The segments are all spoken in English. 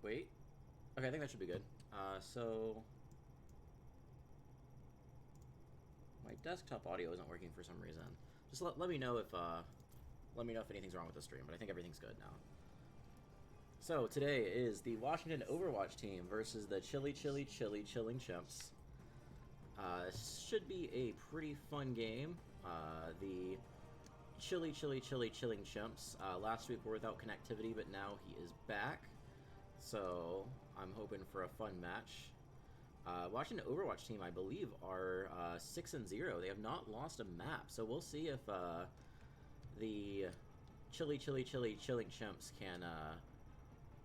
Wait. Okay, I think that should be good. So my desktop audio isn't working for some reason. Just let me know if anything's wrong with the stream, but I think everything's good now. So today is the Washington Overwatch team versus the Chilling Chimps. Should be a pretty fun game. The Chilling Chimps last week were without connectivity, but now he is back. So I'm hoping for a fun match. Washington Overwatch team, I believe, are 6-0. They have not lost a map, so we'll see if the Chilling Chimps can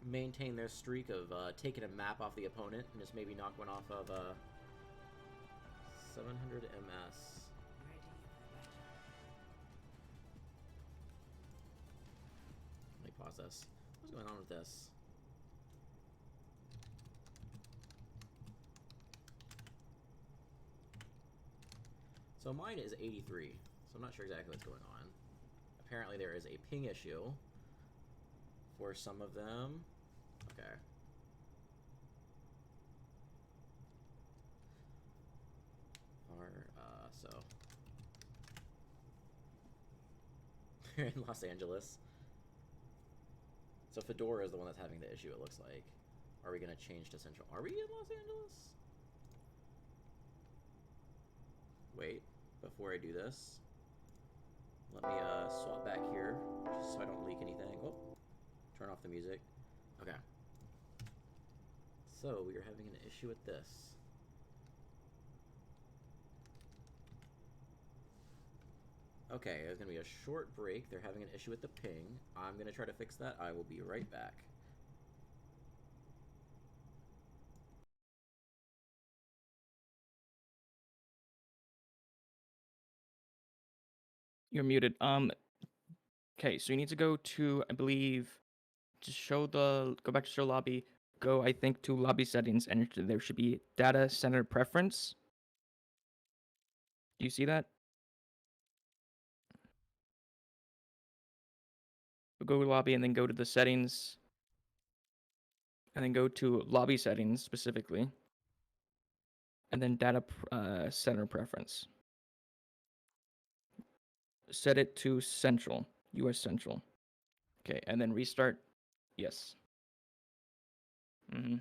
maintain their streak of taking a map off the opponent and just maybe knock one off of 700 MS. Let me pause this. What's going on with this? So mine is 83, so I'm not sure exactly what's going on. Apparently there is a ping issue for some of them. Okay. So they're in Los Angeles. So Fedora is the one that's having the issue, it looks like. Are we going to change to Central? Are we in Los Angeles? Wait, before I do this, let me swap back here, just so I don't leak anything. Oh, turn off the music. Okay. So, we are having an issue with this. Okay, there's going to be a short break. They're having an issue with the ping. I'm going to try to fix that. I will be right back. You're muted. Okay, so you need to go to, I believe, go back to show lobby. Go, I think, to lobby settings, and there should be data center preference. Do you see that? Go to lobby and then go to the settings, and then go to lobby settings specifically, and then data center preference. Set it to central, US Central. Okay, and then restart. Yes. Mm-hmm.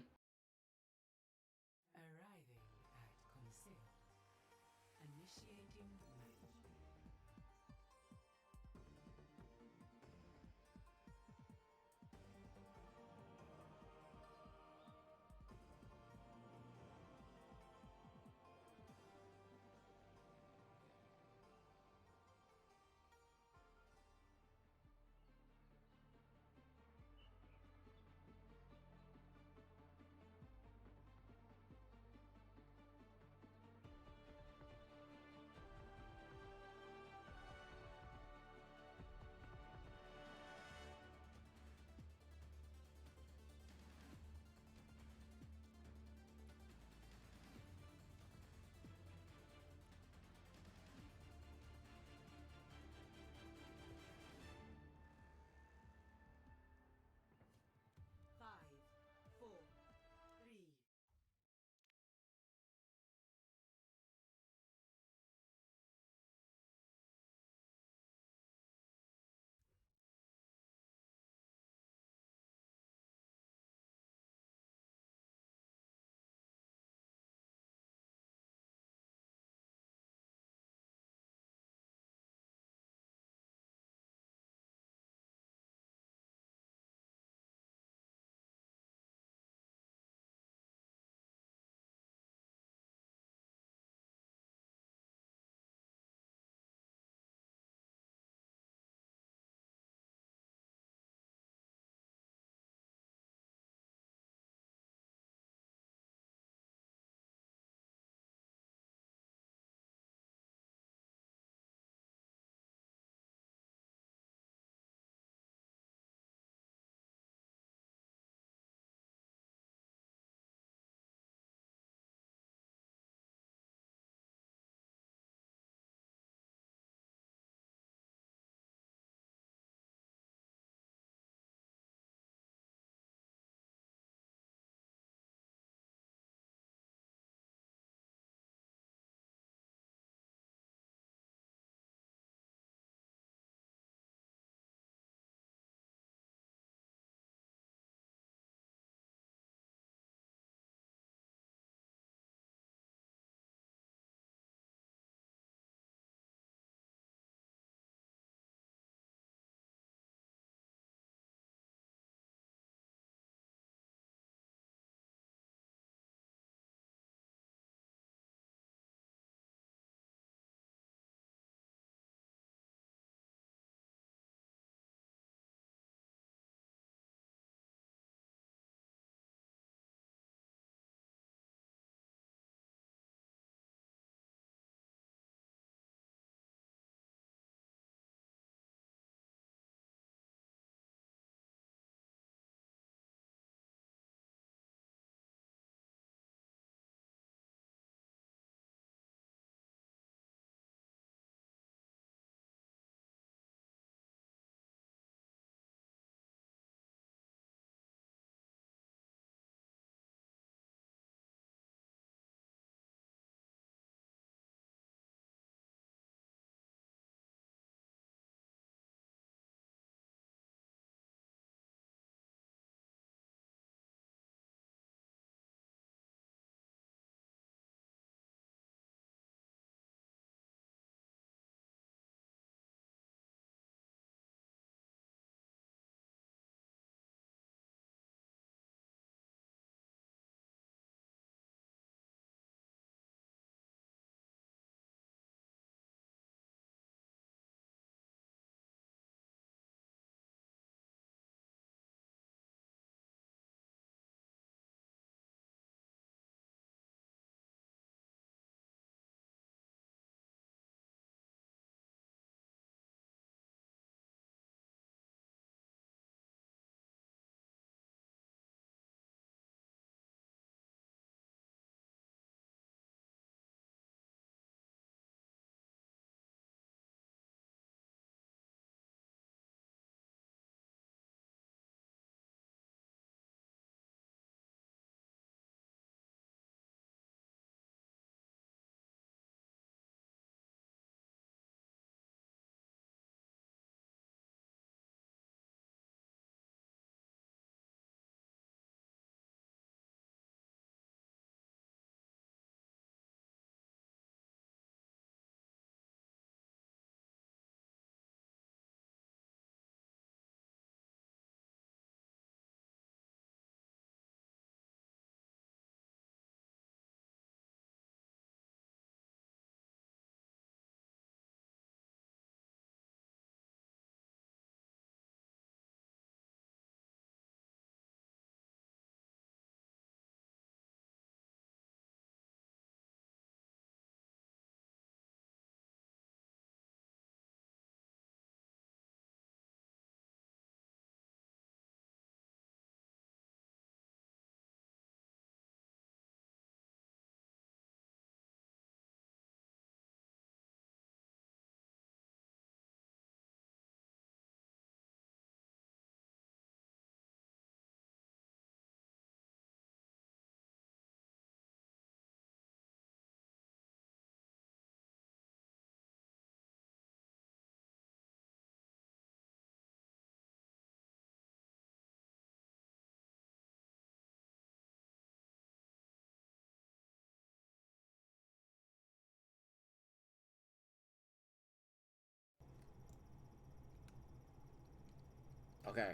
Okay.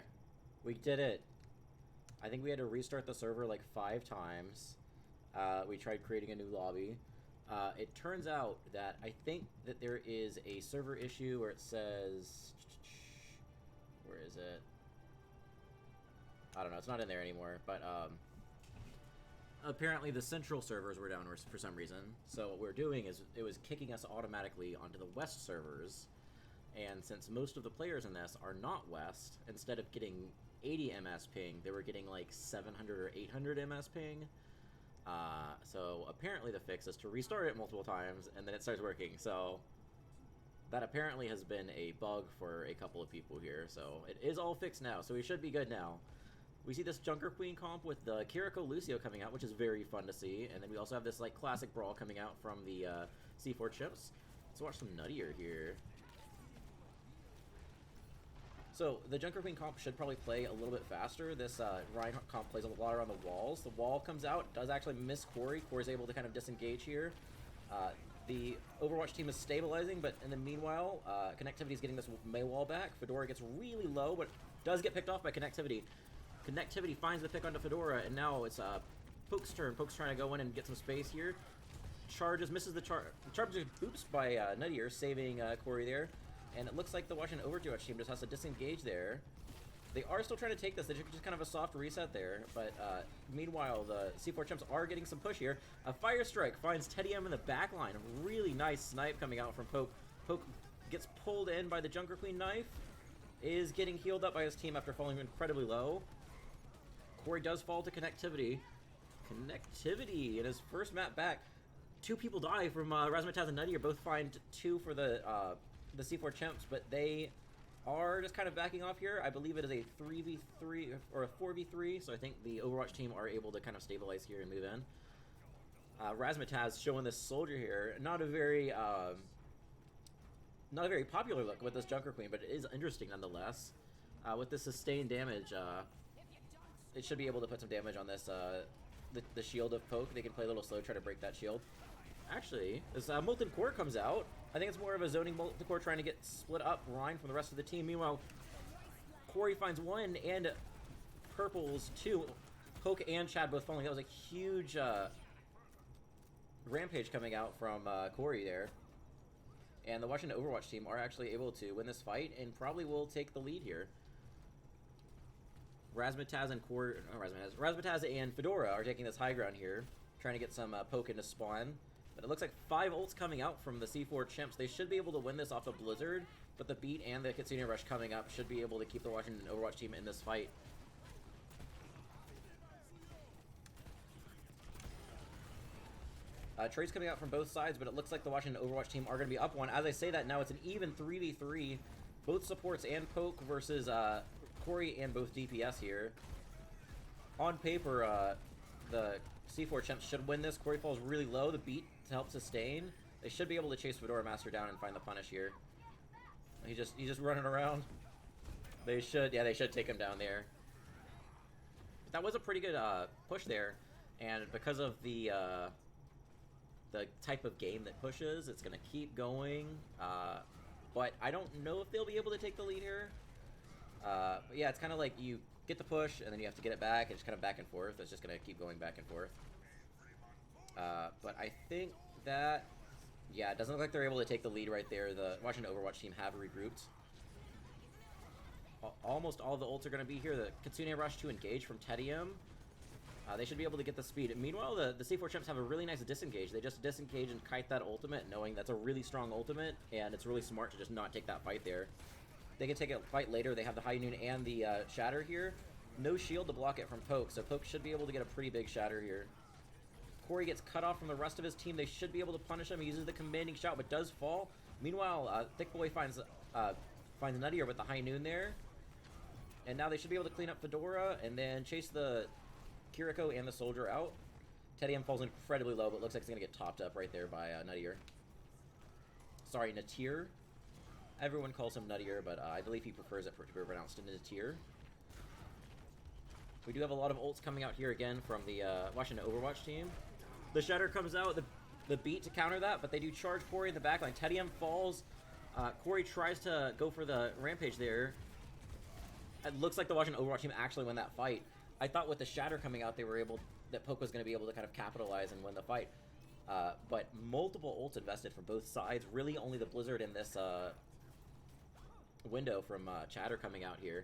We did it. I think we had to restart the server like 5 times. We tried creating a new lobby. It turns out that I think that there is a server issue where it says... Where is it? I don't know. It's not in there anymore. But apparently the central servers were down for some reason. So what we're doing is it was kicking us automatically onto the west servers. And since most of the players in this are not west, instead of getting 80 ms ping, they were getting like 700 or 800 ms ping. So apparently the fix is to restart it multiple times and then it starts working. So that apparently has been a bug for a couple of people here. So it is all fixed now, so we should be good now. We see this Junker Queen comp with the Kiriko Lucio coming out, which is very fun to see. And then we also have this like classic brawl coming out from the C4 Chimps. Let's watch some nuttier here. So the Junker Queen comp should probably play a little bit faster. This Ryan comp plays a lot around the walls. The wall comes out, does actually miss Corey. Corey's able to kind of disengage here. The Overwatch team is stabilizing, but in the meanwhile, Connectivity is getting this May wall back. Fedora gets really low, but does get picked off by Connectivity. Connectivity finds the pick onto Fedora, and now it's Poke's turn. Poke's trying to go in and get some space here. Charges, misses the charge. Charge is booped by Nuttier, saving Corey there. And it looks like the Washington Overwatch team just has to disengage there. They are still trying to take this. They just kind of a soft reset there. But meanwhile, the C4 Chimps are getting some push here. A Fire Strike finds Teddy M in the back line. A really nice snipe coming out from Poke. Poke gets pulled in by the Junker Queen knife. Is getting healed up by his team after falling incredibly low. Corey does fall to Connectivity. Connectivity in his first map back. 2 people die from Razmataz and Nuttier. Both find 2 for the C4 Chimps, but they are just kind of backing off here. I believe it is a 3v3 or a 4v3, so I think the Overwatch team are able to kind of stabilize here and move in. Razmataz showing this soldier here. Not a very popular look with this Junker Queen, but it is interesting nonetheless. With the sustained damage, it should be able to put some damage on this the shield of Poke. They can play a little slow, try to break that shield. Actually, this Molten Core comes out. I think it's more of a zoning Molten Core trying to get split up Ryan from the rest of the team. Meanwhile, Corey finds 1 and purples 2. Poke and Chad both falling. That was a huge rampage coming out from Corey there. And the Washington Overwatch team are actually able to win this fight and probably will take the lead here. Razmataz and Fedora are taking this high ground here, trying to get some Poke into spawn. But it looks like 5 ults coming out from the C4 Chimps. They should be able to win this off of Blizzard, but the Beat and the Kitsune Rush coming up should be able to keep the Washington Overwatch team in this fight. Trades coming out from both sides, but it looks like the Washington Overwatch team are going to be up 1. As I say that, now it's an even 3v3. Both supports and Poke versus Corey and both DPS here. On paper, the C4 Chimps should win this. Corey falls really low. The Beat to help sustain. They should be able to chase Fedora Master down and find the punish here. He's just running around. They should take him down there. But that was a pretty good push there, and because of the type of game that pushes, it's gonna keep going. But I don't know if they'll be able to take the lead here. But yeah, it's kind of like you get the push and then you have to get it back. It's kind of back and forth. It's just gonna keep going back and forth. But I think that, yeah, it doesn't look like they're able to take the lead right there. The Washington Overwatch team have regrouped. Almost all the ults are going to be here. The Kitsune Rush to engage from Teddy M. They should be able to get the speed. Meanwhile, the C4 Chimps have a really nice disengage. They just disengage and kite that ultimate, knowing that's a really strong ultimate, and it's really smart to just not take that fight there. They can take a fight later. They have the High Noon and the Shatter here. No shield to block it from Poke, so Poke should be able to get a pretty big Shatter here. Corey gets cut off from the rest of his team. They should be able to punish him. He uses the commanding shout, but does fall. Meanwhile, Thick Boy finds Nuttier with the High Noon there. And now they should be able to clean up Fedora and then chase the Kiriko and the Soldier out. Teddy M falls incredibly low, but looks like he's going to get topped up right there by Nuttier. Sorry, Nuttier. Everyone calls him Nuttier, but I believe he prefers it to be pronounced Nuttier. We do have a lot of ults coming out here again from the Washington Overwatch team. The Shatter comes out, the Beat to counter that, but they do charge Corey in the backline. Teddy M falls. Corey tries to go for the Rampage there. It looks like the Washington Overwatch team actually won that fight. I thought with the Shatter coming out, that Poke was going to be able to kind of capitalize and win the fight. But multiple ults invested from both sides. Really only the Blizzard in this window from Chatter coming out here.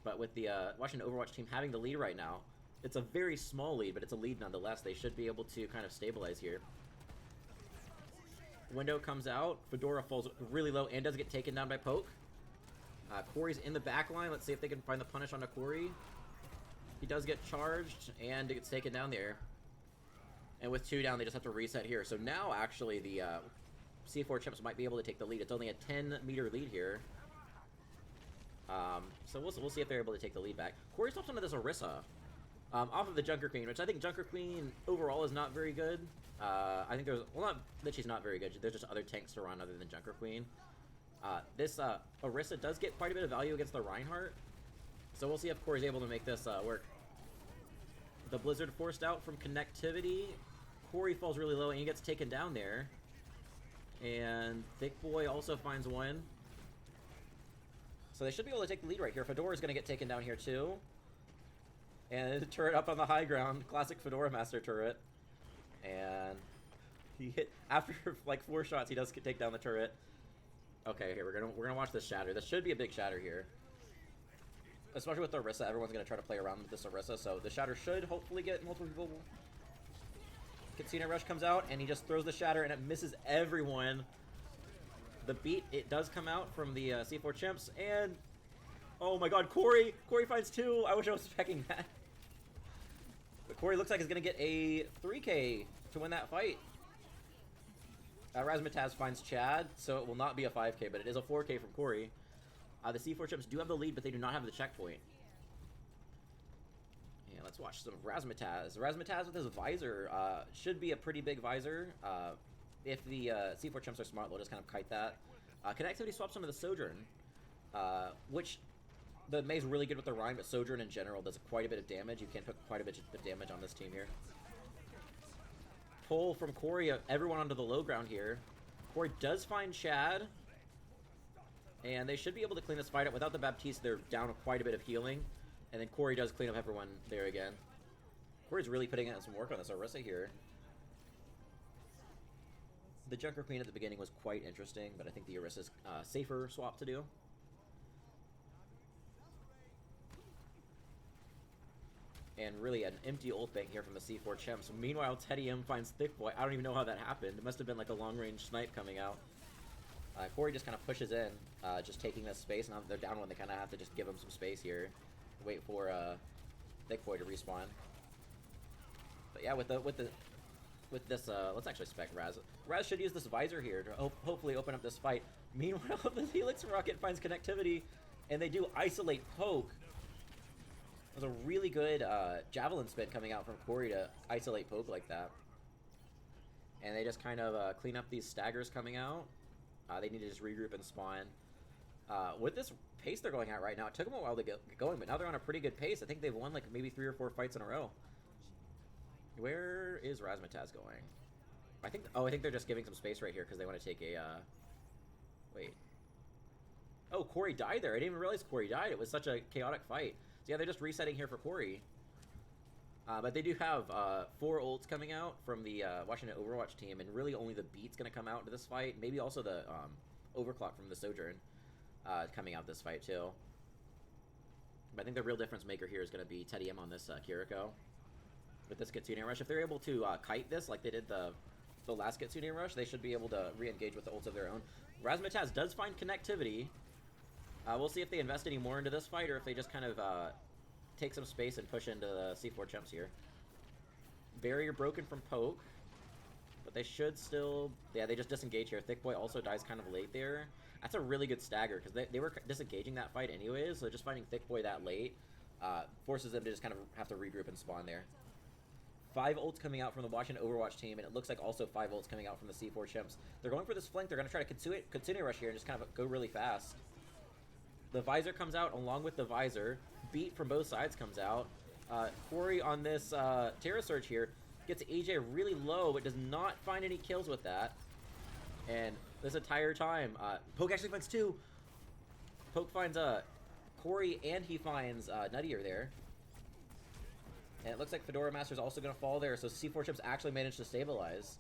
But with the Washington Overwatch team having the lead right now, it's a very small lead, but it's a lead nonetheless. They should be able to kind of stabilize here. Window comes out. Fedora falls really low and does get taken down by Poke. Corey's in the back line. Let's see if they can find the punish onto Corey. He does get charged and it gets taken down there. And with 2 down, they just have to reset here. So now, actually, the C4 Chimps might be able to take the lead. It's only a 10-meter lead here. So we'll see if they're able to take the lead back. Corey swaps onto this Orisa off of the Junker Queen, which I think Junker Queen overall is not very good. I think there's... Well, not that she's not very good. There's just other tanks to run other than Junker Queen. This Orisa does get quite a bit of value against the Reinhardt. So we'll see if Corey's able to make this work. The Blizzard forced out from connectivity. Corey falls really low and he gets taken down there. And Thick Boy also finds one. So they should be able to take the lead right here. Fedora's going to get taken down here too. And the turret up on the high ground. Classic Fedora Master turret. And he hit, after like 4 shots, he does take down the turret. Okay, here, we're gonna watch this Shatter. This should be a big Shatter here. Especially with the Orisa, everyone's going to try to play around with this Orisa, so the Shatter should hopefully get multiple people. Katsina Rush comes out, and he just throws the Shatter, and it misses everyone. The beat, it does come out from the C4 Chimps, and... Oh my god, Corey! Corey finds 2! I wish I was expecting that. But Corey looks like he's going to get a 3K to win that fight. Razmataz finds Chad, so it will not be a 5K, but it is a 4K from Corey. The C4 Chimps do have the lead, but they do not have the checkpoint. Yeah, let's watch some Razmataz. Razmataz with his visor should be a pretty big visor. If the C4 Chimps are smart, they'll just kind of kite that. Connectivity swaps onto the Sojourn, which the May's really good with the Rhine, but Sojourn in general does quite a bit of damage. You can put quite a bit of damage on this team here. Pull from Corey, everyone onto the low ground here. Corey does find Chad. And they should be able to clean this fight up. Without the Baptiste, they're down quite a bit of healing. And then Corey does clean up everyone there again. Corey's really putting in some work on this Orisa here. The Junker Queen at the beginning was quite interesting, but I think the Orisa's safer swap to do. And really an empty ult bank here from the C4 Chimps. Meanwhile, Teddy M finds Thick Boy. I don't even know how that happened. It must have been like a long-range snipe coming out. Corey just kind of pushes in, just taking this space. Now that they're down one, they kind of have to just give him some space here. Wait for Thick Boy to respawn. But yeah, with this, let's actually spec Raz. Raz should use this visor here to hopefully open up this fight. Meanwhile, the Helix Rocket finds connectivity, and they do isolate Poke. There's a really good Javelin spin coming out from Corey to isolate Poke like that. And they just kind of clean up these staggers coming out. They need to just regroup and spawn. With this pace they're going at right now, it took them a while to get going, but now they're on a pretty good pace. I think they've won like maybe 3 or 4 fights in a row. Where is Razmataz going? I think they're just giving some space right here because they want to take a, wait. Oh, Corey died there. I didn't even realize Corey died. It was such a chaotic fight. So yeah, they're just resetting here for Corey. But they do have 4 ults coming out from the Washington Overwatch team, and really only the Beat's going to come out into this fight. Maybe also the Overclock from the Sojourn coming out this fight too. But I think the real difference maker here is going to be Teddy M on this Kiriko. With this Kitsune Rush, if they're able to kite this like they did the last Kitsune Rush, they should be able to re-engage with the ults of their own. Razmataz does find connectivity. We'll see if they invest any more into this fight, or if they just kind of take some space and push into the C4 Chimps here. Barrier broken from Poke, but they should still... Yeah, they just disengage here. Thick Boy also dies kind of late there. That's a really good stagger, because they were disengaging that fight anyways, so just finding Thick Boy that late forces them to just kind of have to regroup and spawn there. 5 ults coming out from the Washington Overwatch team, and it looks like also 5 ults coming out from the C4 Chimps. They're going for this flank. They're going to try to Kitsune Rush here and just kind of go really fast. The visor comes out along with the visor. Beat from both sides comes out. Corey on this Terra Surge here gets AJ really low, but does not find any kills with that. And this entire time, Poke actually finds 2. Poke finds Corey, and he finds Nuttier there. And it looks like Fedora Master's also going to fall there, so C4 Chimps actually managed to stabilize.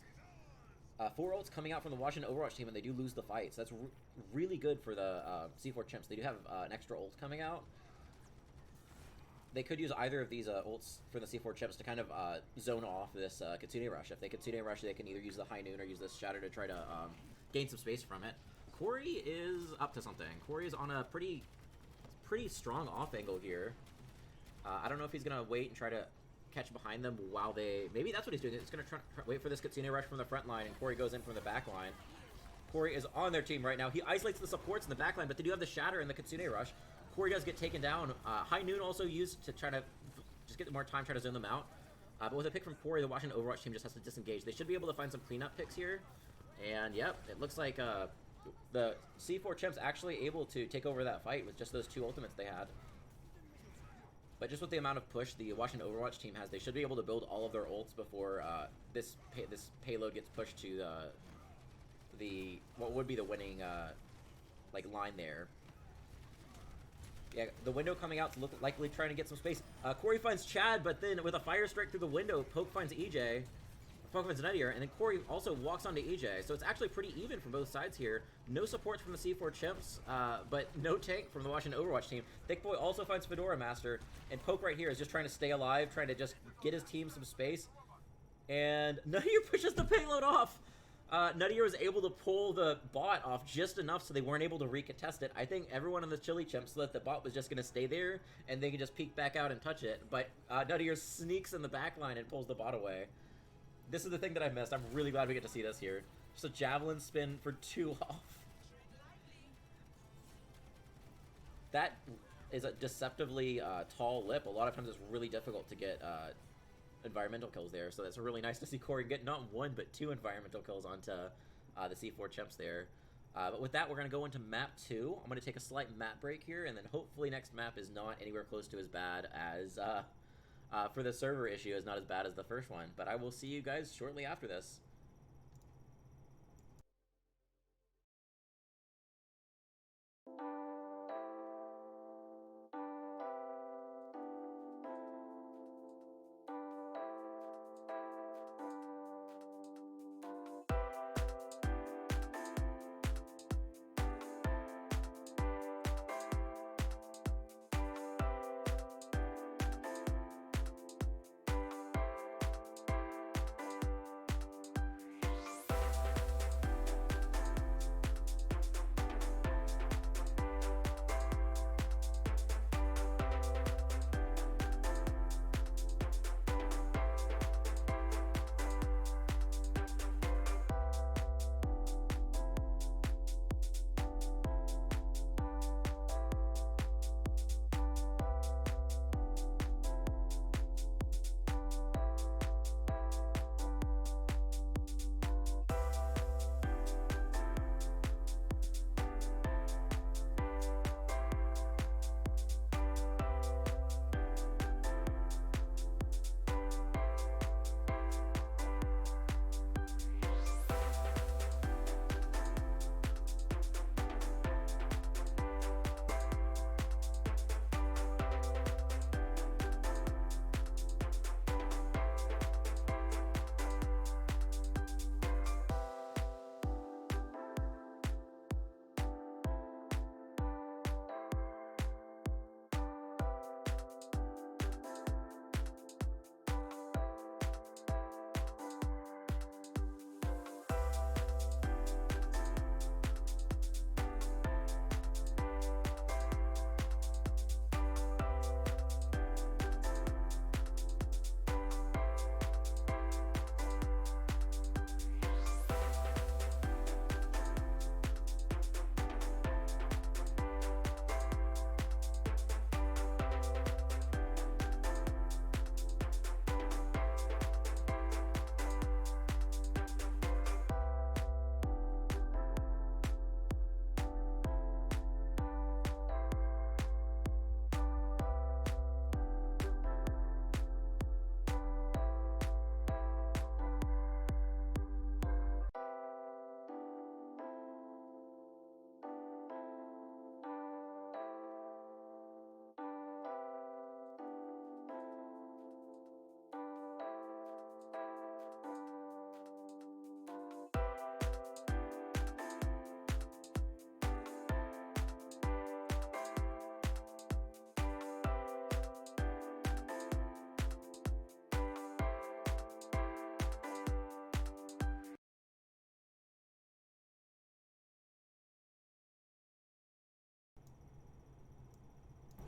4 ults coming out from the Washington Overwatch team, and they do lose the fight. So that's really good for the C4 Chimps. They do have an extra ult coming out. They could use either of these ults for the C4 Chimps to kind of zone off this Kitsune Rush. If they Kitsune Rush, they can either use the High Noon or use this Shatter to try to gain some space from it. Corey is up to something. Corey is on a pretty strong off angle here. I don't know if he's going to wait and try to catch behind them while they... Maybe that's what he's doing. He's going to try wait for this Kitsune Rush from the front line, and Corey goes in from the back line. Corey is on their team right now. He isolates the supports in the back line, but they do have the Shatter and the Kitsune Rush. Corey does get taken down. High Noon also used to try to just get more time, try to zone them out. But with a pick from Corey, the Washington Overwatch team just has to disengage. They should be able to find some cleanup picks here. And, yep, it looks like the C4 Chimps actually able to take over that fight with just those 2 ultimates they had. But just with the amount of push the Washington Overwatch team has, they should be able to build all of their ults before this payload gets pushed to what would be the winning line there. Yeah, the window coming out to look likely trying to get some space. Corey finds Chad, but then with a fire strike through the window, Poke finds EJ. Poke finds Nuttier, and then Corey also walks onto EJ. So it's actually pretty even from both sides here. No supports from the C4 Chimps, but no tank from the Washington Overwatch team. Thick Boy also finds Fedora Master, and Poke right here is just trying to stay alive, trying to just get his team some space. And Nuttier pushes the payload off. Nuttier was able to pull the bot off just enough so they weren't able to recontest it. I think everyone on the Chili Chimps thought the bot was just going to stay there, and they could just peek back out and touch it. But Nuttier sneaks in the back line and pulls the bot away. This is the thing that I missed. I'm really glad we get to see this here. Just a javelin spin for 2 off. That is a deceptively tall lip. A lot of times it's really difficult to get environmental kills there. So that's really nice to see Corey get not 1, but 2 environmental kills onto the C4 Chimps there. But with that, we're going to go into map 2. I'm going to take a slight map break here, and then hopefully next map is not anywhere close to as bad as... for the server issue is not as bad as the first one, but I will see you guys shortly after this.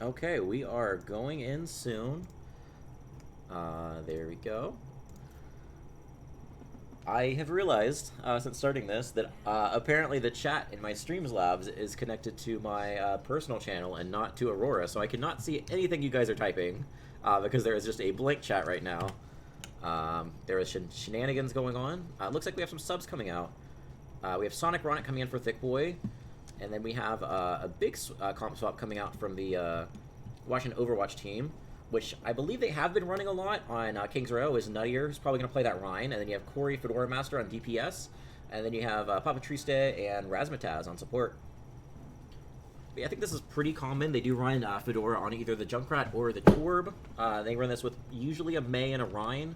Okay, we are going in soon. There we go. I have realized, since starting this, that apparently the chat in my Streams Labs is connected to my personal channel and not to Aurora, so I cannot see anything you guys are typing, because there is just a blank chat right now. There is shenanigans going on. It looks like we have some subs coming out. We have Sonic Ronic coming in for Thick Boy, and then we have a big comp swap coming out from the Washington Overwatch team, which I believe they have been running a lot on King's Row, is Nuttier, who's probably going to play that Rhine, and then you have Corey Fedora Master on DPS, and then you have Papa Triste and Razmataz on support. But yeah, I think this is pretty common. They do run Fedora on either the Junkrat or the Torb. They run this with usually a Mei and a Rhine.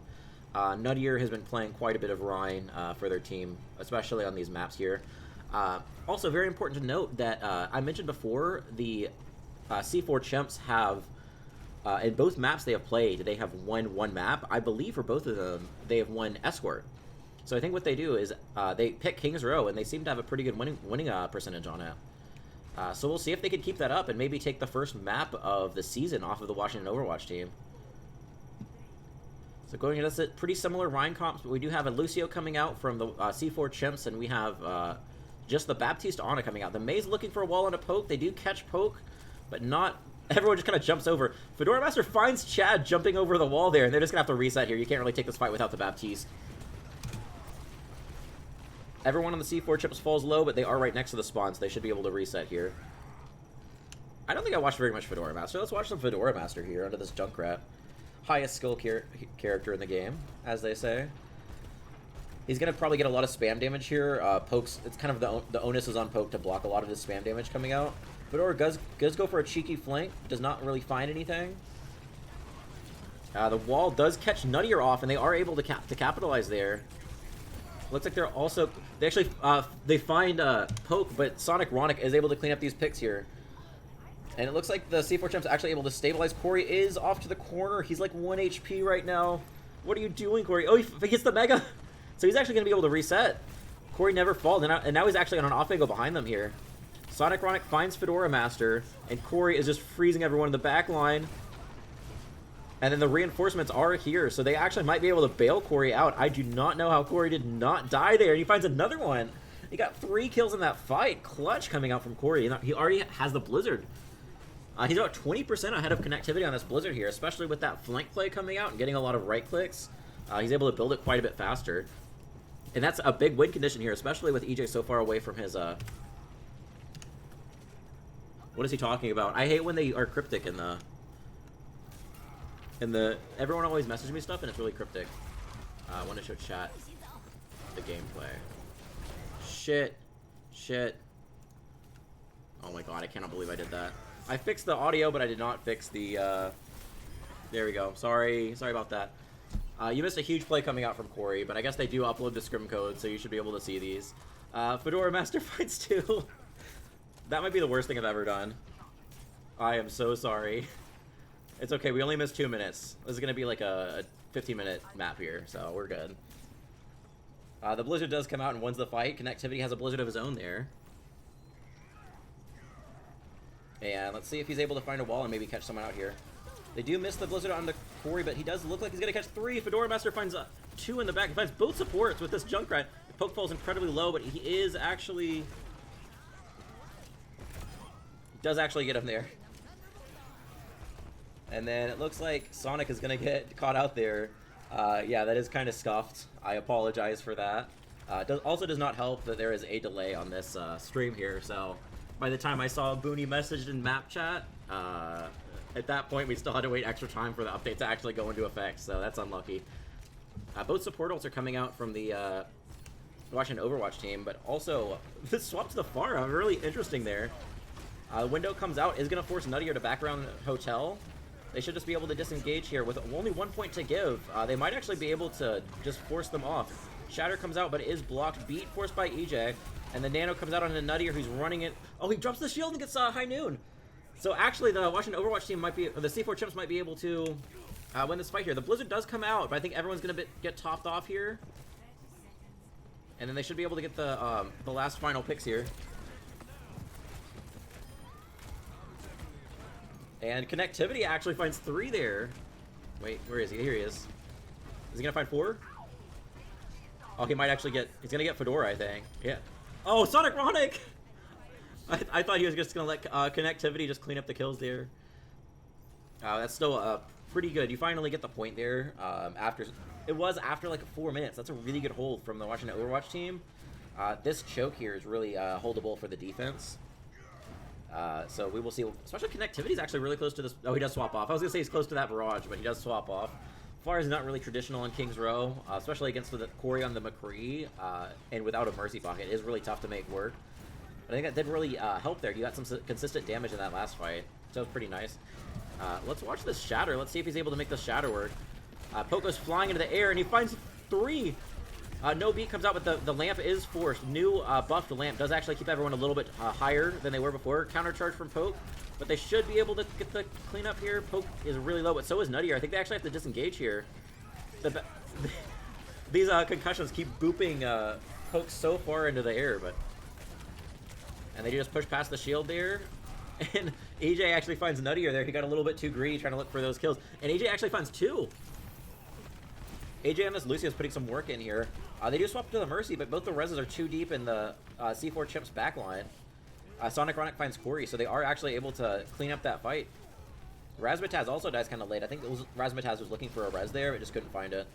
Nuttier has been playing quite a bit of Rhine for their team, especially on these maps here. Also, very important to note that I mentioned before, the C4 Chimps have, in both maps they have played, they have won one map. I believe for both of them, they have won Escort. So I think what they do is they pick King's Row, and they seem to have a pretty good winning percentage on it. So we'll see if they can keep that up and maybe take the first map of the season off of the Washington Overwatch team. So going into this, pretty similar Rhine comps, but we do have a Lucio coming out from the C4 Chimps, and we have just the Baptiste Ana coming out. The Mei's looking for a wall and a poke. They do catch poke, but not... Everyone just kind of jumps over. Fedora Master finds Chad jumping over the wall there, and they're just going to have to reset here. You can't really take this fight without the Baptiste. Everyone on the C4 Chimps falls low, but they are right next to the spawn, so they should be able to reset here. I don't think I watched very much Fedora Master. Let's watch some Fedora Master here under this Junkrat. Highest skill character in the game, as they say. He's going to probably get a lot of spam damage here. Pokes, it's kind of the onus is on Poke to block a lot of his spam damage coming out. Fedora does go for a cheeky flank, does not really find anything. The wall does catch Nuttier off, and they are able to capitalize there. Looks like they're also... They actually they find Poke, but Sonic Ronic is able to clean up these picks here. And it looks like the C4 Champ's actually able to stabilize. Corey is off to the corner. He's like 1 HP right now. What are you doing, Corey? Oh, he hits the Mega. So he's actually going to be able to reset. Corey never falls, and now he's actually on an off angle behind them here. Sonic Ronic finds Fedora Master, and Corey is just freezing everyone in the back line. And then the reinforcements are here, so they actually might be able to bail Corey out. I do not know how Corey did not die there. He finds another one. He got 3 kills in that fight. Clutch coming out from Corey. He already has the Blizzard. He's about 20% ahead of connectivity on this Blizzard here, especially with that flank play coming out and getting a lot of right clicks. He's able to build it quite a bit faster. And that's a big win condition here, especially with EJ so far away from his... What is he talking about? I hate when they are cryptic in the... Everyone always messages me stuff, and it's really cryptic. I want to show chat the gameplay. Shit. Oh my god, I cannot believe I did that. I fixed the audio, but I did not fix the, There we go. Sorry about that. You missed a huge play coming out from Corey, but I guess they do upload the scrim code, so you should be able to see these. Fedora Master fights 2. That might be the worst thing I've ever done. I am so sorry. It's okay, we only missed 2 minutes. This is going to be like a 15-minute map here, so we're good. The Blizzard does come out and wins the fight. Connectivity has a Blizzard of his own there. And let's see if he's able to find a wall and maybe catch someone out here. They do miss the Blizzard on the Corey, but he does look like he's going to catch 3. Fedora Master finds 2 in the back. He finds both supports with this Junkrat. Poke falls incredibly low, but he is actually... does actually get him there. And then it looks like Sonic is going to get caught out there. Yeah, that is kind of scuffed. I apologize for that. Also does not help that there is a delay on this stream here, so by the time I saw Booney messaged in map chat, at that point we still had to wait extra time for the update to actually go into effect, so that's unlucky. Both support ults are coming out from the Washington Overwatch team, but also this swap to the farm, really interesting there. Window comes out, is going to force Nuttier to back around Hotel. They should just be able to disengage here with only 1 point to give. They might actually be able to just force them off. Shatter comes out, but it is blocked. Beat forced by EJ. And the Nano comes out on a Nuttier who's running it. Oh, he drops the shield and gets High Noon. So actually, the Washington Overwatch team might be, or the C4 Chimps might be able to win this fight here. The Blizzard does come out, but I think everyone's going to get topped off here. And then they should be able to get the last final picks here. And Connectivity actually finds 3 there. Wait, where is he? Here he is. Is he gonna find 4? Oh, he might actually get... He's gonna get Fedora, I think. Yeah. Oh, Sonic Ronic! I thought he was just gonna let Connectivity just clean up the kills there. That's still pretty good. You finally get the point there. It was after like 4 minutes. That's a really good hold from the Washington Overwatch team. This choke here is really holdable for the defense. So we will see. Especially Connectivity is actually really close to this. Oh, he does swap off. I was gonna say he's close to that barrage, but he does swap off. Flyer is not really traditional on King's Row, especially against the Corey on the McCree, and without a Mercy Pocket. It is really tough to make work. But I think that did really help there. You got some consistent damage in that last fight. So that was pretty nice. Let's watch this Shatter. Let's see if he's able to make the Shatter work. Poco's flying into the air, and he finds 3. No beat comes out, but the lamp is forced. New buffed lamp does actually keep everyone a little bit higher than they were before. Counter charge from Poke, but they should be able to get the cleanup here. Poke is really low, but so is Nuttier. I think they actually have to disengage here. These concussions keep booping Poke so far into the air, and they just push past the shield there. And AJ actually finds Nuttier there. He got a little bit too greedy trying to look for those kills. And AJ actually finds 2. AJ on this Lucio is putting some work in here. They do swap to the Mercy, but both the reses are too deep in the C4 Chimps backline. Sonic Ronic finds Corey, so they are actually able to clean up that fight. Razmataz also dies kind of late. I think Razmataz was looking for a res there, but just couldn't find it.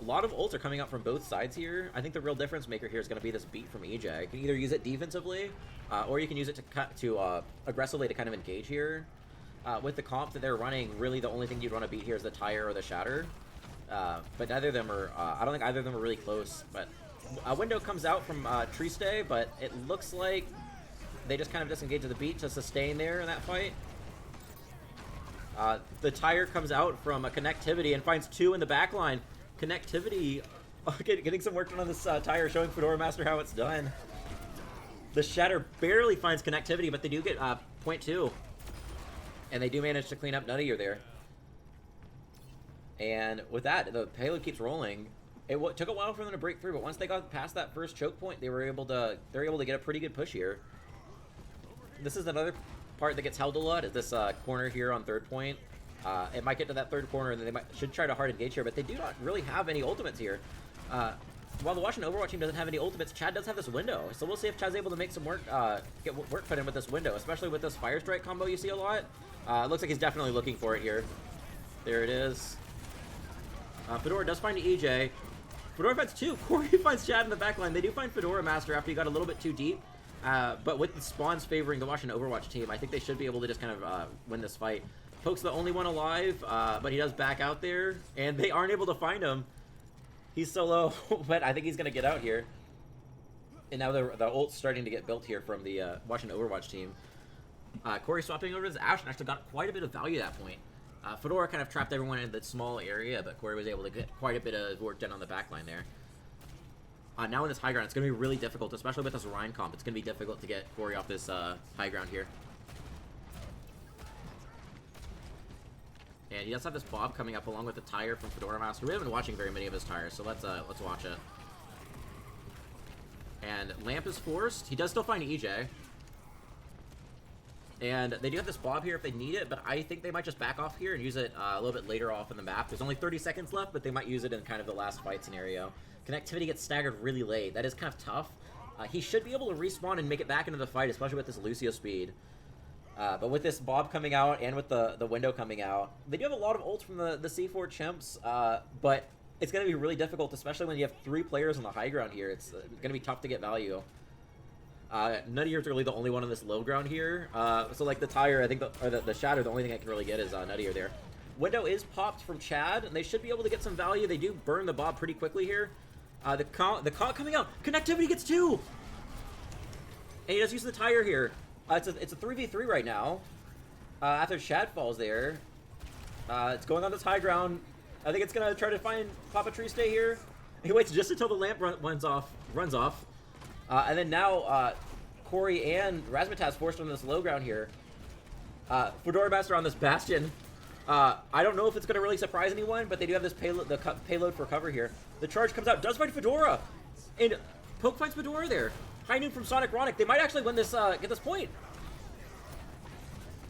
A lot of ults are coming out from both sides here. I think the real difference maker here is going to be this beat from EJ. You can either use it defensively, or you can use it to aggressively to kind of engage here. With the comp that they're running, really the only thing you'd want to beat here is the Tire or the Shatter. But neither of them are, I don't think either of them are really close. But a window comes out from Triste, but it looks like they just kind of disengage to the beat to sustain there in that fight. The Tire comes out from a Connectivity and finds 2 in the back line. Connectivity getting some work done on this Tire, showing Fedora Master how it's done. The Shatter barely finds Connectivity, but they do get .2. And they do manage to clean up Nuttier there. And with that, the payload keeps rolling. It took a while for them to break through, but once they got past that first choke point, they're able to get a pretty good push here. This is another part that gets held a lot, is this corner here on 3rd point. It might get to that 3rd corner, and then they should try to hard engage here, but they do not really have any ultimates here. While the Washington Overwatch team doesn't have any ultimates, Chad does have this window, so we'll see if Chad's able to make some work, get work put in with this window, especially with this Fire Strike combo you see a lot. It looks like he's definitely looking for it here. There it is. Fedora does find EJ. Fedora finds 2. Corey finds Chad in the backline. They do find Fedora Master after he got a little bit too deep. But with the spawns favoring the Washington Overwatch team, I think they should be able to just kind of win this fight. Poke's the only one alive, but he does back out there, and they aren't able to find him. He's so low, but I think he's going to get out here. And now the ult's starting to get built here from the Washington Overwatch team. Corey swapping over to his Ashe and actually got quite a bit of value at that point. Fedora kind of trapped everyone in that small area, but Corey was able to get quite a bit of work done on the backline there. Now in this high ground, it's going to be really difficult, especially with this Rhine comp. It's going to be difficult to get Corey off this high ground here. And he does have this Bob coming up along with the Tire from Fedora Master. We haven't been watching very many of his tires, so let's watch it. And Lamp is forced. He does still find EJ. And they do have this Bob here if they need it, but I think they might just back off here and use it a little bit later off in the map. There's only 30 seconds left, but they might use it in kind of the last fight scenario. Connectivity gets staggered really late. That is kind of tough. He should be able to respawn and make it back into the fight, especially with this Lucio speed. But with this Bob coming out and with the window coming out, they do have a lot of ults from the C4 Chimps, but it's going to be really difficult, especially when you have 3 players on the high ground here. It's going to be tough to get value. Nuttier's really the only one on this low ground here. So like the Tire, I think, the Shatter, the only thing I can really get is Nuttier there. Window is popped from Chad, and they should be able to get some value. They do burn the Bob pretty quickly here. The call coming out. Connectivity gets 2! And he does use the Tire here. It's a 3v3 right now. After Chad falls there. It's going on this high ground. I think it's going to try to find Papa Triste here. He waits just until the lamp runs off. And then now Corey and Razmataz forced on this low ground here. Fedora Master on this Bastion. I don't know if it's going to really surprise anyone, but they do have this payload for cover here. The charge comes out, does find Fedora. And Poke finds Fedora there. High noon from Sonic Ronic. They might actually win this, get this point.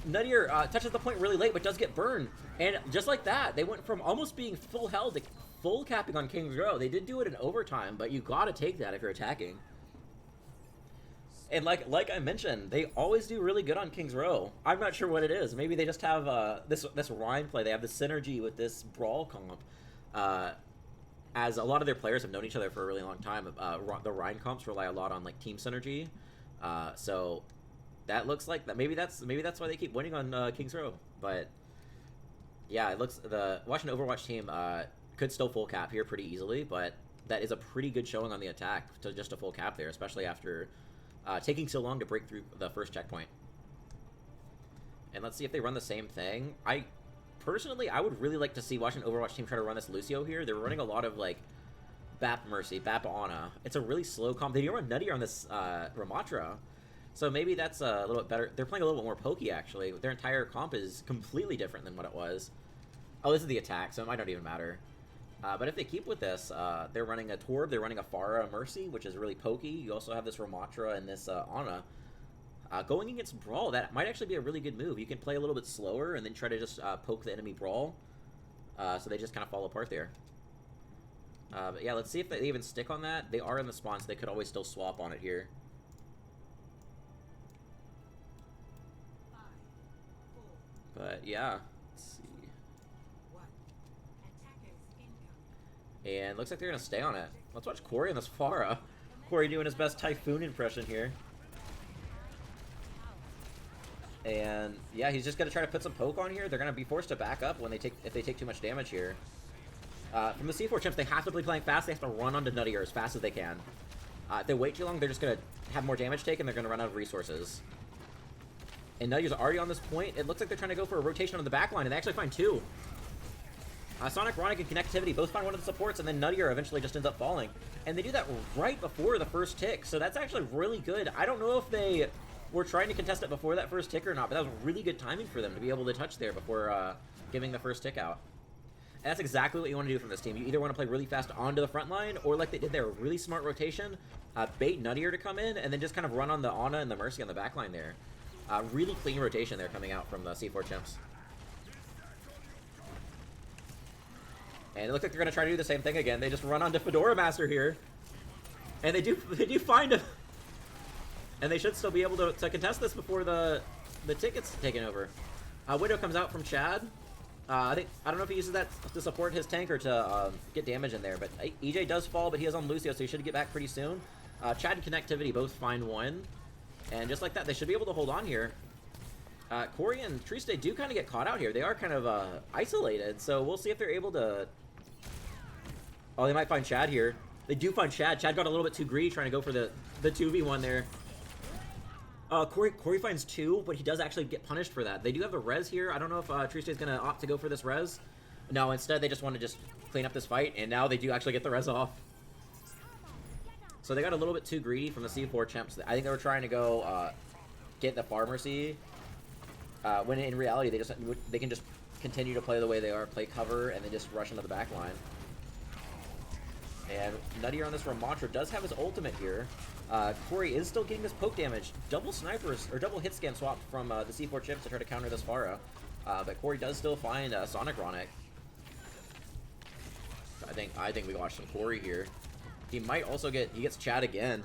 Nuttier touches the point really late, but does get burned. And just like that, they went from almost being full held to full capping on King's Row. They did do it in overtime, but you gotta take that if you're attacking. And like I mentioned, they always do really good on King's Row. I'm not sure what it is. Maybe they just have this Rhine play. They have this synergy with this Brawl comp. As a lot of their players have known each other for a really long time, the Rhine comps rely a lot on like team synergy. So that looks like that. Maybe that's why they keep winning on King's Row. But yeah, it looks the Washington Overwatch team could still full cap here pretty easily, but that is a pretty good showing on the attack to just a full cap there, especially after taking so long to break through the first checkpoint. And let's see if they run the same thing. Personally, I would really like to see Washington Overwatch team try to run this Lucio here. They're running a lot of, like, Bap Mercy, Bap Ana. It's a really slow comp. They do run Nuttier on this Ramatra, so maybe that's a little bit better. They're playing a little bit more pokey, actually. Their entire comp is completely different than what it was. Oh, this is the attack, so it might not even matter. But if they keep with this, they're running a Torb, they're running a Pharah Mercy, which is really pokey. You also have this Ramatra and this Ana. Going against Brawl, that might actually be a really good move. You can play a little bit slower and then try to just poke the enemy Brawl. So they just kind of fall apart there. But yeah, let's see if they even stick on that. They are in the spawn, so they could always still swap on it here. But yeah, let's see. And looks like they're going to stay on it. Let's watch Corey and this Pharah. Corey doing his best Typhoon impression here. And yeah, he's just going to try to put some poke on here. They're going to be forced to back up when if they take too much damage here. From the C4 Chimps, they have to play playing fast. They have to run onto Nuttier as fast as they can. If they wait too long, they're just going to have more damage taken. They're going to run out of resources. And Nuttier's already on this point. It looks like they're trying to go for a rotation on the back line, and they actually find two. Sonic, Ronic, and Connectivity both find one of the supports, and then Nuttier eventually just ends up falling. And they do that right before the first tick, so that's actually really good. I don't know if they were trying to contest it before that first tick or not, but that was really good timing for them to be able to touch there before giving the first tick out. And that's exactly what you want to do from this team. You either want to play really fast onto the front line, or like they did there, a really smart rotation, bait Nuttier to come in, and then just kind of run on the Ana and the Mercy on the back line there. Really clean rotation there coming out from the C4 Chimps. And it looks like they're going to try to do the same thing again. They just run onto Fedora Master here. And they do find him. And they should still be able to contest this before the ticket's taken over. Widow comes out from Chad. I don't know if he uses that to support his tank or to get damage in there. But EJ does fall, but he is on Lucio, so he should get back pretty soon. Chad and Connectivity both find one. And just like that, they should be able to hold on here. Corey and Triste do kind of get caught out here. They are kind of isolated, so we'll see if they're able to... Oh, they might find Chad here. They do find Chad. Chad got a little bit too greedy trying to go for the 2v1 there. Corey finds two, but he does actually get punished for that. They do have the res here. I don't know if Triste is going to opt to go for this res. No, instead they just want to just clean up this fight, and now they do actually get the res off. So they got a little bit too greedy from the C4 Chimps. I think they were trying to go get the Pharmacy, when in reality they can just continue to play the way they are, play cover, and then just rush into the back line. And Nuttier on this Ramatra does have his ultimate here. Corey is still getting this poke damage. Double snipers, or double hit scan swapped from the C4 Chimps to try to counter this Pharah. But Corey does still find Sonic Ronic. I think we watched some Corey here. He might also he gets Chad again.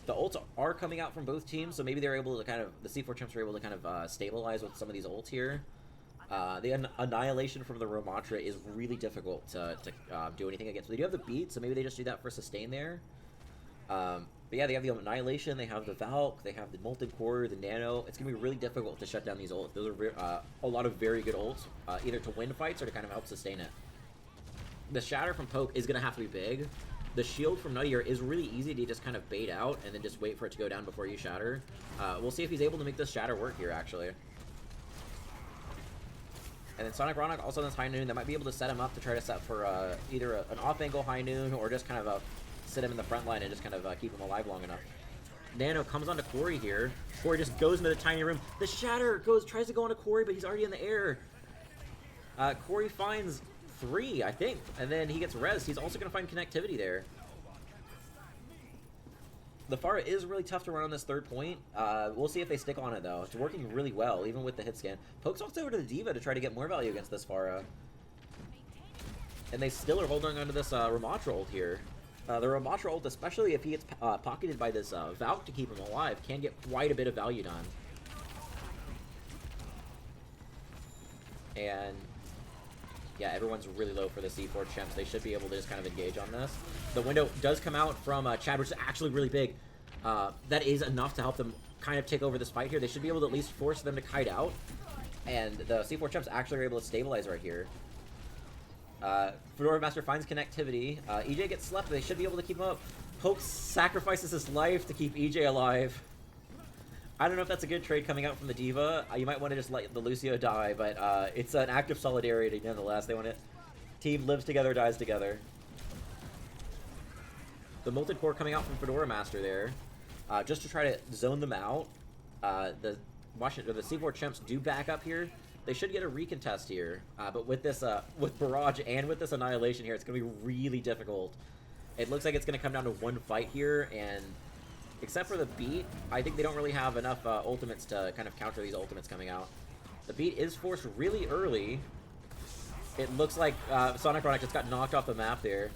The ults are coming out from both teams, so maybe they're able to the C4 Chimps are able to kind of stabilize with some of these ults here. The Annihilation from the Ramatra is really difficult to do anything against. They do have the beat, so maybe they just do that for sustain there. But yeah, they have the Annihilation, they have the Valk, they have the Molten Core, the Nano. It's going to be really difficult to shut down these ults. Those are a lot of very good ults, either to win fights or to kind of help sustain it. The Shatter from Poke is going to have to be big. The shield from Nuttier is really easy to just kind of bait out and then just wait for it to go down before you shatter. We'll see if he's able to make this shatter work here, actually. And then Sonic Ronic also has High Noon. That might be able to set him up to try to set for either an off-angle High Noon or just kind of sit him in the front line and just kind of keep him alive long enough. Nano comes onto Corey here. Corey just goes into the tiny room. The shatter tries to go onto Corey, but he's already in the air. Corey finds 3, I think, and then he gets res. He's also going to find Connectivity there. The Pharah is really tough to run on this third point. We'll see if they stick on it, though. It's working really well, even with the hit scan. Poke's walks over to the D.Va to try to get more value against this Pharah. And they still are holding onto this Ramattra ult here. The Ramattra ult, especially if he gets pocketed by this Valk to keep him alive, can get quite a bit of value done. And yeah, everyone's really low for the C4 Chimps. They should be able to just kind of engage on this. The window does come out from Chad, which is actually really big. That is enough to help them kind of take over this fight here. They should be able to at least force them to kite out. And the C4 Chimps actually are able to stabilize right here. Fedora Master finds connectivity. EJ gets slept, but they should be able to keep him up. Poke sacrifices his life to keep EJ alive. I don't know if that's a good trade coming out from the D.Va. You might want to just let the Lucio die, but it's an act of solidarity nonetheless. They want it. Team lives together, dies together. The Molten Core coming out from Fedora Master there, just to try to zone them out. The C4 Chimps do back up here. They should get a recontest here, but with this, with Barrage and with this Annihilation here, it's going to be really difficult. It looks like it's going to come down to one fight here, and except for the Beat, I think they don't really have enough ultimates to kind of counter these ultimates coming out. The Beat is forced really early. It looks like Sonic Chronic just got knocked off the map there.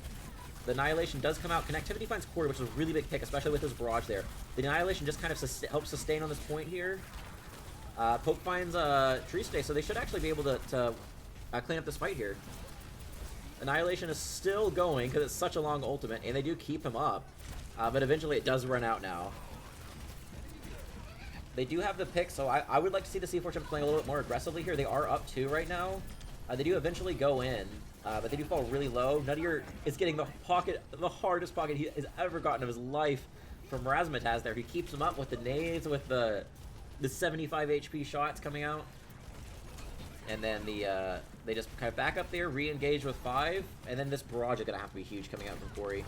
The Annihilation does come out. Connectivity finds Quarter, which is a really big pick, especially with this Barrage there. The Annihilation just kind of helps sustain on this point here. Poke finds Tree Stay, so they should actually be able to clean up this fight here. Annihilation is still going because it's such a long ultimate, and they do keep him up. But eventually it does run out now. They do have the pick, so I would like to see the C4 Chimps playing a little bit more aggressively here. They are up 2 right now. They do eventually go in, but they do fall really low. Nuttier is getting the hardest pocket he has ever gotten of his life from Razmataz there. He keeps him up with the nades, with the 75 HP shots coming out. And then they just kind of back up there, re-engage with 5, and then this Barrage is going to have to be huge coming out from Corey.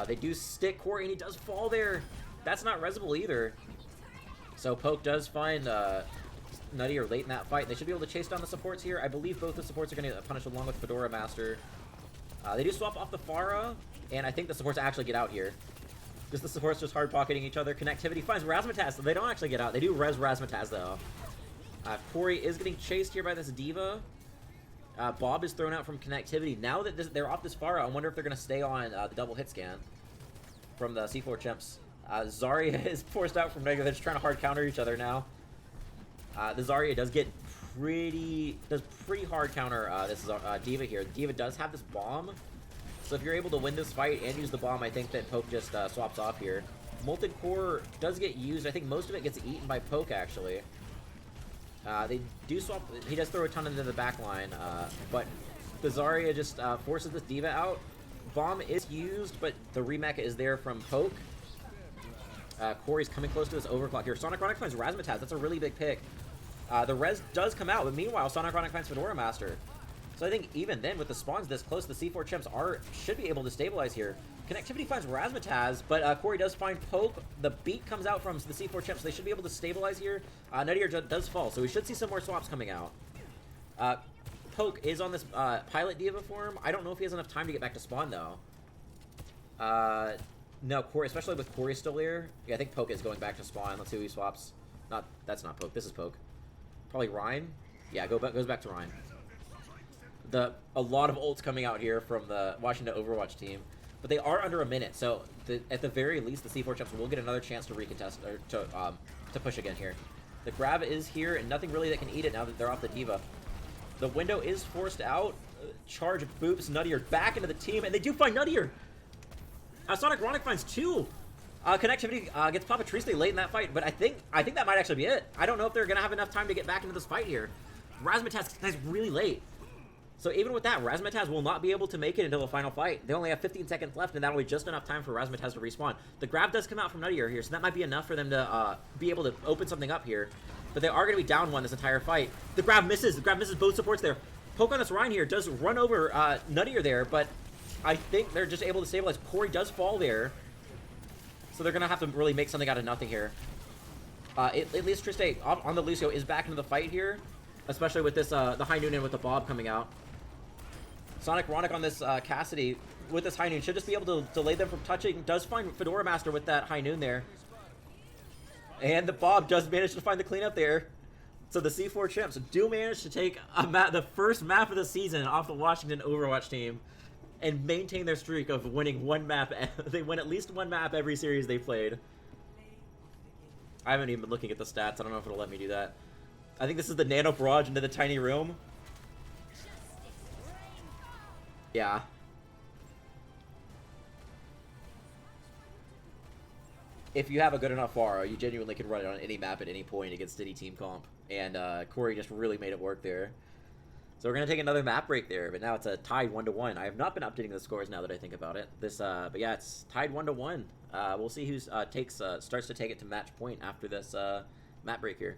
They do stick Corey, and he does fall there. That's not resable either. So Poke does find Nuttier late in that fight. They should be able to chase down the supports here. I believe both the supports are going to punish along with Fedora Master. They do swap off the Pharah, and I think the supports actually get out here. Just the supports just hard-pocketing each other. Connectivity finds Razmataz, so they don't actually get out. They do res Razmataz, though. Corey is getting chased here by this D.Va. Bob is thrown out from connectivity. Now that they're off this Pharah, I wonder if they're going to stay on the double hit scan from the C4 Chimps. Zarya is forced out from negative. They're just trying to hard counter each other now. The Zarya does get pretty hard counter this D.Va here. D.Va does have this bomb. So if you're able to win this fight and use the bomb, I think that Poke just swaps off here. Molten Core does get used. I think most of it gets eaten by Poke, actually. They do swap. He does throw a ton into the back line, but the Zarya just forces this D.Va out. Bomb is used, but the remecha is there from Poke. Corey's coming close to this overclock here. Sonic Chronic finds Razmataz. That's a really big pick. The res does come out, but meanwhile, Sonic Chronic finds Fedora Master. So I think even then, with the spawns this close, the C4 Chimps should be able to stabilize here. Connectivity finds Razmataz, but Corey does find Poke. The Beat comes out from the C4 Chimps, so they should be able to stabilize here. Nuttier does fall, so we should see some more swaps coming out. Poke is on this Pilot D.Va form. I don't know if he has enough time to get back to spawn, though. No, Corey, especially with Corey still here. Yeah, I think Poke is going back to spawn. Let's see who he swaps. That's not Poke. This is Poke. Probably Ryan. Yeah, goes back to Ryan. A lot of ults coming out here from the Washington Overwatch team, but they are under a minute, so at the very least, the C4 Chimps will get another chance to recontest or to push again here. The grab is here, and nothing really that can eat it now that they're off the D.Va. The window is forced out. Charge boops Nuttier back into the team, and they do find Nuttier. Sonic Chronic finds 2. Connectivity gets Papa Triste late in that fight, but I think that might actually be it. I don't know if they're gonna have enough time to get back into this fight here. Razmataz is really late. So even with that, Razmataz will not be able to make it until the final fight. They only have 15 seconds left, and that'll be just enough time for Razmataz to respawn. The grab does come out from Nuttier here, so that might be enough for them to be able to open something up here. But they are going to be down 1 this entire fight. The grab misses. The grab misses both supports there. Poke on this Ryan here does run over Nuttier there, but I think they're just able to stabilize. Corey does fall there, so they're going to have to really make something out of nothing here. At least Triste on the Lucio is back into the fight here, especially with this the High Noon and with the Bob coming out. Sonic Chronic on this Cassidy with this High Noon. Should just be able to delay them from touching. Does find Fedora Master with that High Noon there. And the Bob does manage to find the cleanup there. So the C4 Chimps do manage to take the first map of the season off the Washington Overwatch team and maintain their streak of winning one map. They win at least one map every series they played. I haven't even been looking at the stats. I don't know if it'll let me do that. I think this is the nano barrage into the tiny room. Yeah. If you have a good enough Aura, you genuinely can run it on any map at any point against any team comp. And Corey just really made it work there. So we're going to take another map break there, but now it's a tied 1-1. I have not been updating the scores now that I think about it. But yeah, it's tied 1-1. We'll see who starts to take it to match point after this map break here.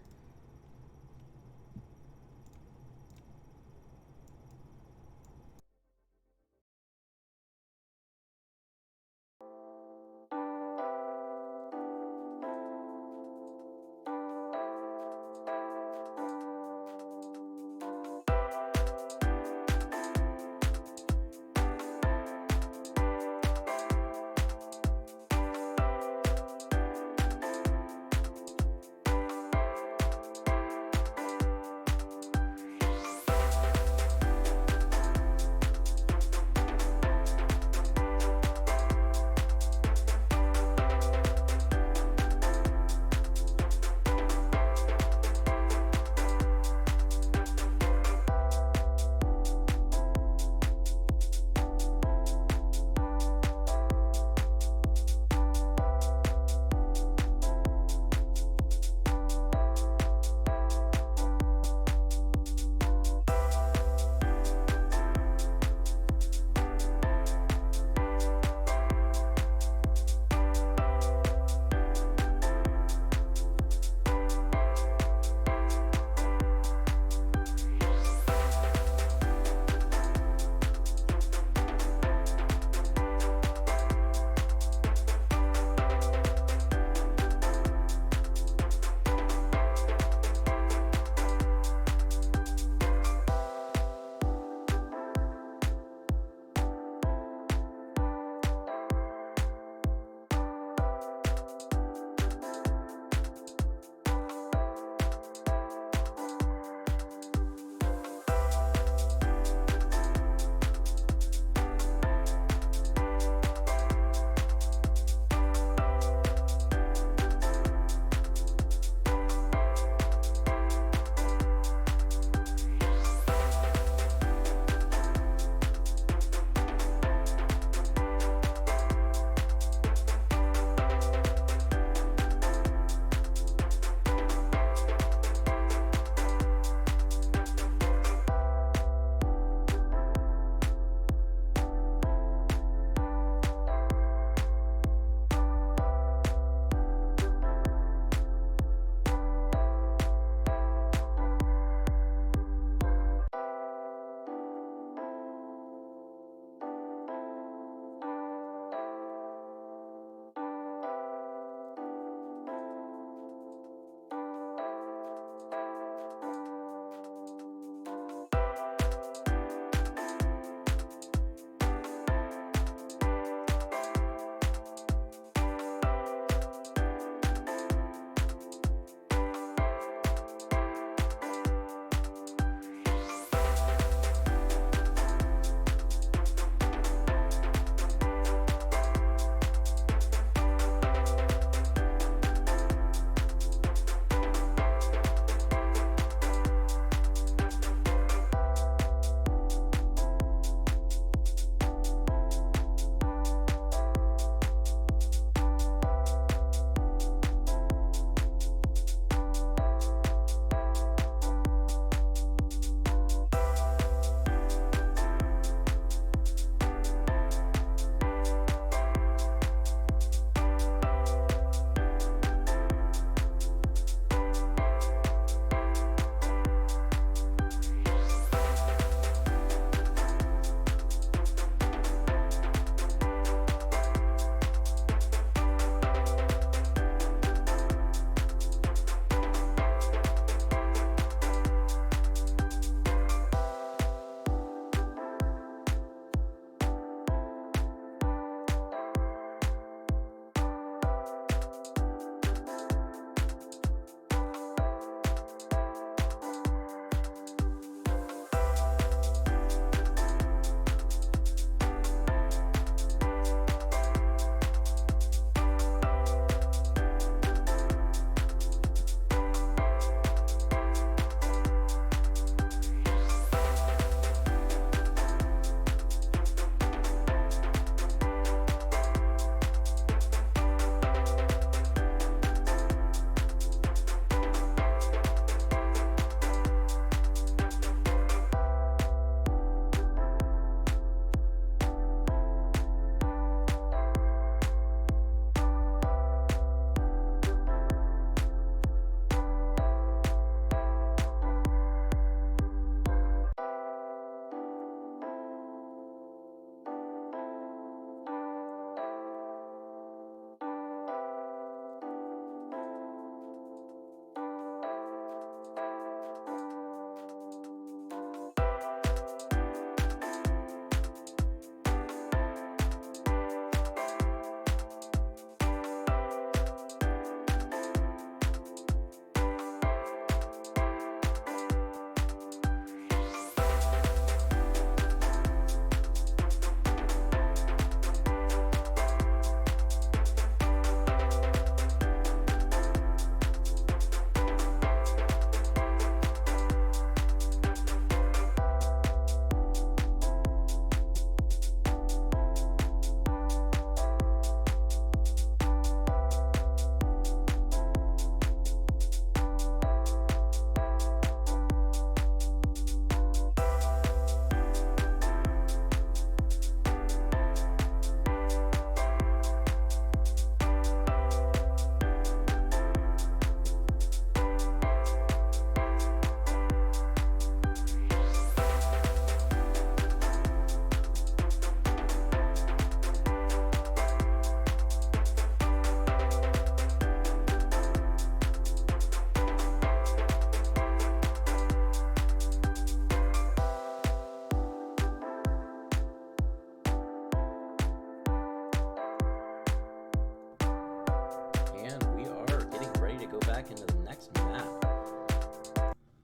back into the next map.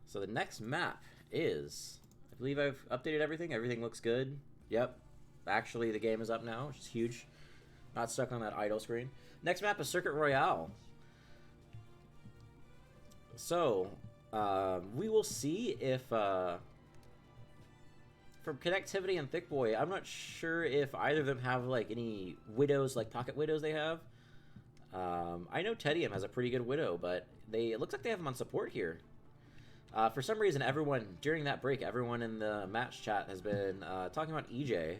So the next map is, I believe I've updated everything. Everything looks good. Yep. Actually, the game is up now, which is huge. Not stuck on that idle screen. Next map is Circuit Royale. So, we will see if, from Connectivity and Thick Boy, I'm not sure if either of them have, like, any widows, like pocket widows they have. I know Tedium has a pretty good widow, but it looks like they have him on support here. For some reason, during that break, everyone in the match chat has been talking about EJ,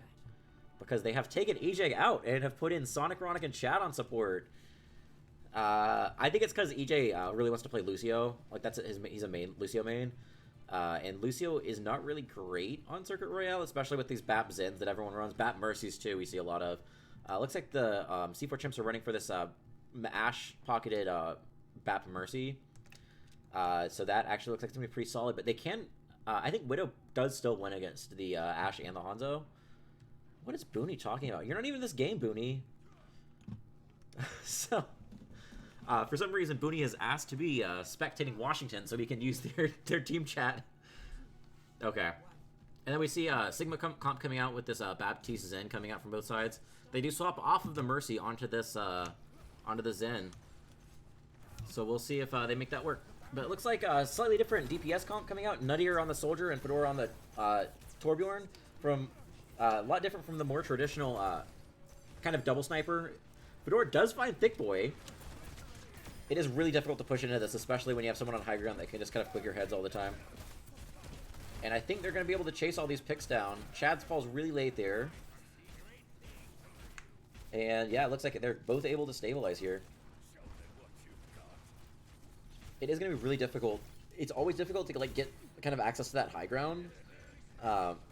because they have taken EJ out and have put in Sonic, Ronic, and Chad on support. I think it's because EJ really wants to play Lucio. Like, he's a Lucio main. And Lucio is not really great on Circuit Royale, especially with these BAP Zins that everyone runs. BAP Mercies, too, we see a lot of. Looks like the C4 Chimps are running for this Ash-pocketed BAP Mercy. So that actually looks like it's going to be pretty solid. But they can... I think Widow does still win against the Ash and the Hanzo. What is Booney talking about? You're not even in this game, Booney. So... for some reason, Booney has asked to be spectating Washington so he can use their team chat. Okay. And then we see Sigma Comp coming out with this Baptiste Zen coming out from both sides. They do swap off of the Mercy onto this onto the Zen. So we'll see if they make that work. But it looks like a slightly different DPS comp coming out. Nuttier on the Soldier and Fedora on the Torbjorn. From a lot different from the more traditional kind of double sniper. Fedora does find Thick Boy. It is really difficult to push into this, especially when you have someone on high ground that can just kind of click your heads all the time. And I think they're going to be able to chase all these picks down. Chad falls really late there. And yeah, it looks like they're both able to stabilize here. It is going to be really difficult. It's always difficult to like get kind of access to that high ground.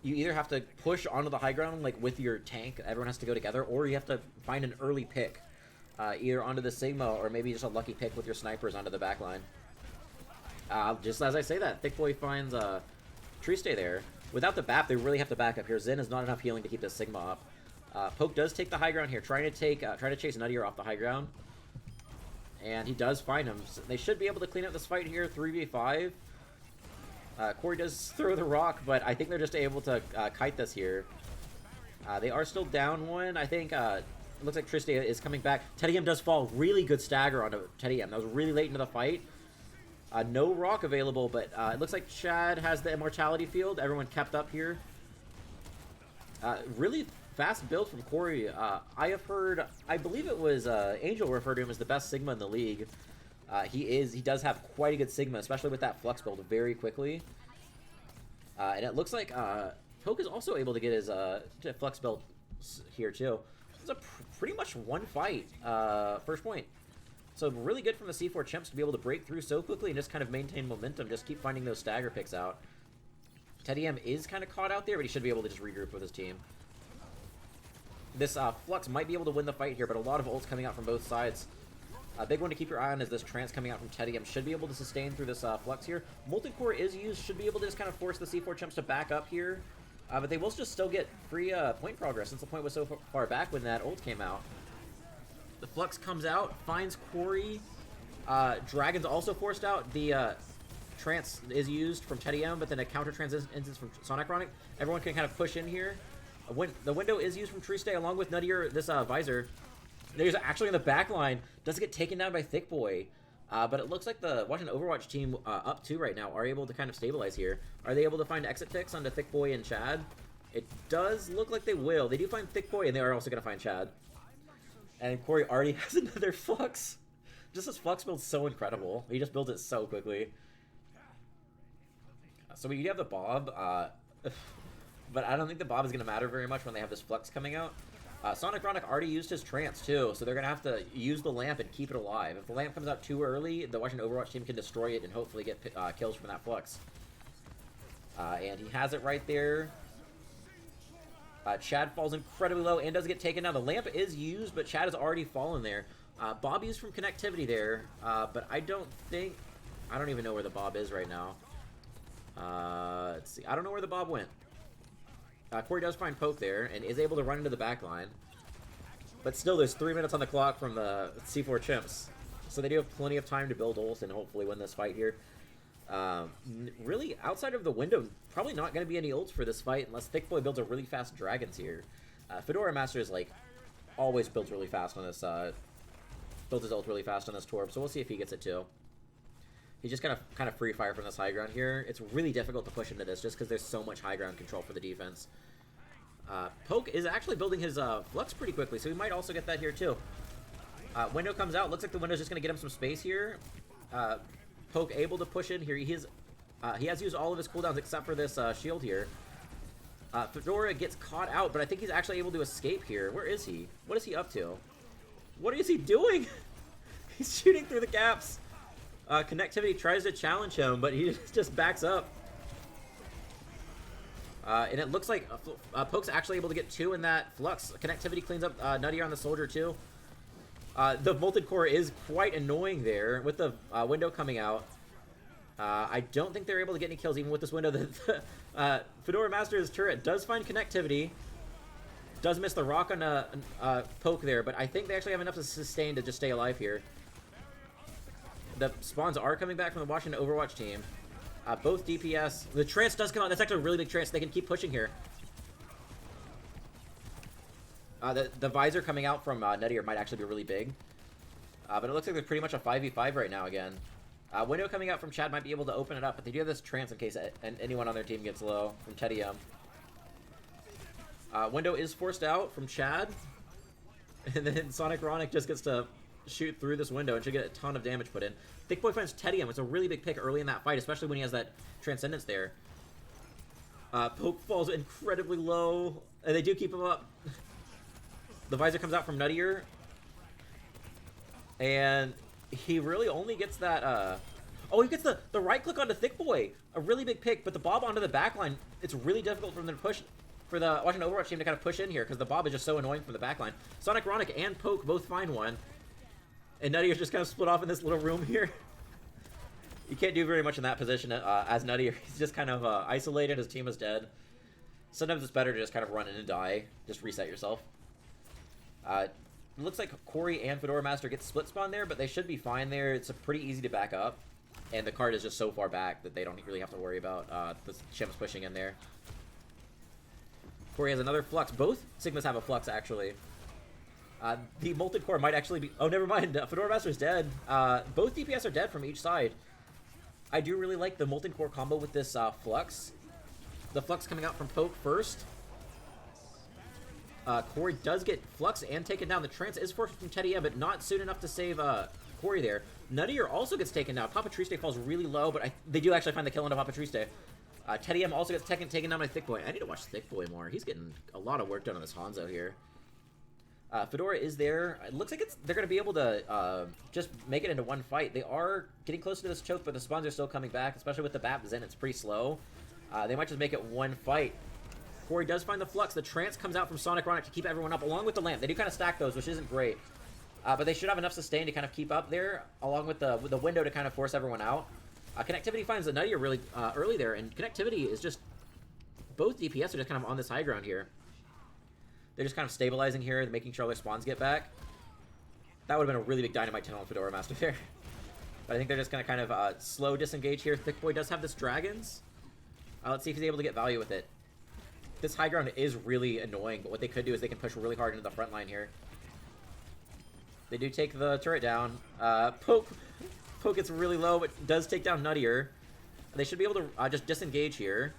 You either have to push onto the high ground like with your tank, everyone has to go together, or you have to find an early pick. Either onto the Sigma or maybe just a lucky pick with your snipers onto the back line. Just as I say that, Thick Boy finds Triste there. Without the BAP, they really have to back up here. Zen is not enough healing to keep this Sigma up. Poke does take the high ground here, trying to chase Nuttier off the high ground. And he does find him. So they should be able to clean up this fight here, 3v5. Corey does throw the rock, but I think they're just able to kite this here. They are still down one. I think... looks like Triste is coming back. Tedium does fall. Really good stagger onto Tedium. That was really late into the fight. No rock available, but it looks like Chad has the immortality field. Everyone kept up here. Really fast build from Corey. I have heard, I believe it was Angel referred to him as the best Sigma in the league. He does have quite a good Sigma, especially with that Flux build very quickly. And it looks like Poke is also able to get his Flux build here too. It's a pretty much one fight, first point. So really good from the C4 Chimps to be able to break through so quickly and just kind of maintain momentum, just keep finding those stagger picks out. Tedium is kind of caught out there, but he should be able to just regroup with his team. This Flux might be able to win the fight here, but a lot of ults coming out from both sides. A big one to keep your eye on is this Trance coming out from Tedium. Should be able to sustain through this Flux here. Molten Core is used, should be able to just kind of force the C4 Chimps to back up here. But they will just still get free point progress since the point was so far back when that ult came out. The Flux comes out, finds Corey. Dragon's also forced out. The Trance is used from Tedium, but then a counter instance from Sonic Ronic. Everyone can kind of push in here. The window is used from Triste along with Nuttier, this Visor. There's actually in the back line. Doesn't get taken down by Thick Boy. But it looks like the Washington Overwatch team, up 2 right now, are able to kind of stabilize here. Are they able to find exit picks onto Thick Boy and Chad? It does look like they will. They do find Thick Boy, and they are also going to find Chad. And Corey already has another Flux. Just this Flux build's so incredible. He just builds it so quickly. So you have the Bob, but I don't think the Bob is going to matter very much when they have this Flux coming out. Sonic Ronic already used his Trance, too, so they're going to have to use the Lamp and keep it alive. If the Lamp comes out too early, the Washington Overwatch team can destroy it and hopefully get kills from that Flux. And he has it right there. Chad falls incredibly low and does get taken down. The Lamp is used, but Chad has already fallen there. Bob used from Connectivity there, but I don't even know where the Bob is right now. Let's see. I don't know where the Bob went. Corey does find Poke there and is able to run into the back line. But still, there's 3 minutes on the clock from the C4 Chimps. So they do have plenty of time to build ult and hopefully win this fight here. Really, outside of the window, probably not going to be any ults for this fight unless Thickboy builds a really fast dragons here. Fedora Master is like always builds really fast on this. Builds his ult really fast on this Torb, so we'll see if he gets it too. He's just kind of free fire from this high ground here. It's really difficult to push into this just because there's so much high ground control for the defense. Poke is actually building his Flux pretty quickly, so we might also get that here too. Window comes out. Looks like the window's just going to get him some space here. Poke able to push in here. He has used all of his cooldowns except for this shield here. Fedora gets caught out, but I think he's actually able to escape here. Where is he? What is he up to? What is he doing? He's shooting through the gaps. Connectivity tries to challenge him, but he just backs up. And it looks like Poke's actually able to get 2 in that Flux. Connectivity cleans up Nutty on the Soldier too. The Molten Core is quite annoying there with the window coming out. I don't think they're able to get any kills even with this window. The Fedora Master's turret does find connectivity. Does miss the rock on Poke there, but I think they actually have enough to sustain to just stay alive here. The spawns are coming back from the Washington Overwatch team. Both DPS. The trance does come out. That's actually a really big trance. They can keep pushing here. The visor coming out from Nuttier might actually be really big. But it looks like they're pretty much a 5v5 right now again. Window coming out from Chad might be able to open it up, but they do have this trance in case anyone on their team gets low from Teddy M. Window is forced out from Chad. And then Sonic Ronic just gets to shoot through this window and should get a ton of damage put in. Thickboy finds Teddy M. It's a really big pick early in that fight, especially when he has that Transcendence there. Poke falls incredibly low, and they do keep him up. The visor comes out from Nuttier. And he really only gets that, oh, he gets the right click onto Thickboy. A really big pick, but the Bob onto the backline, it's really difficult for them to push, for the Washington Overwatch team to kind of push in here, because the Bob is just so annoying from the backline. Sonic Ronic and Poke both find one. And Nuttier's just kind of split off in this little room here. You can't do very much in that position as Nuttier. He's just kind of isolated. His team is dead. Sometimes it's better to just kind of run in and die. Just reset yourself. It looks like Corey and Fedora Master get split spawn there, but they should be fine there. It's pretty easy to back up. And the card is just so far back that they don't really have to worry about the Chimps pushing in there. Corey has another Flux. Both Sigmas have a Flux, actually. The Molten Core might actually be... Oh, never mind. Fedora Master's dead. Both DPS are dead from each side. I do really like the Molten Core combo with this Flux. The Flux coming out from Poke first. Corey does get Flux and taken down. The Trance is forced from Teddy M, but not soon enough to save Corey there. Nuttier also gets taken down. Papa Triste falls really low, but they do actually find the kill into Papa Triste. Teddy M also gets taken down by Thickboy. I need to watch Thickboy more. He's getting a lot of work done on this Hanzo here. Fedora is there. It looks like they're going to be able to just make it into one fight. They are getting close to this choke, but the spawns are still coming back, especially with the BAP Zen. It's pretty slow. They might just make it one fight. Corey does find the Flux. The Trance comes out from Sonic Ronic to keep everyone up, along with the Lamp. They do kind of stack those, which isn't great. But they should have enough sustain to kind of keep up there, along with the window to kind of force everyone out. Connectivity finds the Nuttier really early there, and Connectivity is just... Both DPS are just kind of on this high ground here. They're just kind of stabilizing here, making sure all their spawns get back. That would have been a really big Dynamite 10 on Fedora Master there. But I think they're just going to kind of slow disengage here. Thickboy does have this Dragons. Let's see if he's able to get value with it. This high ground is really annoying, but what they could do is they can push really hard into the front line here. They do take the turret down. Poke gets really low, but does take down Nuttier. They should be able to just disengage here.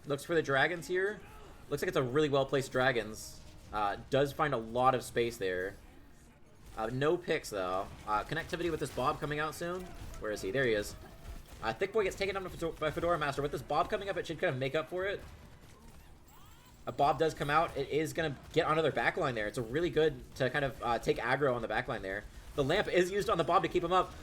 Looks for the Dragons here. Looks like it's a really well-placed Dragons. Does find a lot of space there. No picks, though. Connectivity with this Bob coming out soon. Where is he? There he is. Thickboy gets taken down by Fedora Master. With this Bob coming up, it should kind of make up for it. A Bob does come out. It is going to get onto their backline there. It's a really good to kind of take aggro on the backline there. The Lamp is used on the Bob to keep him up.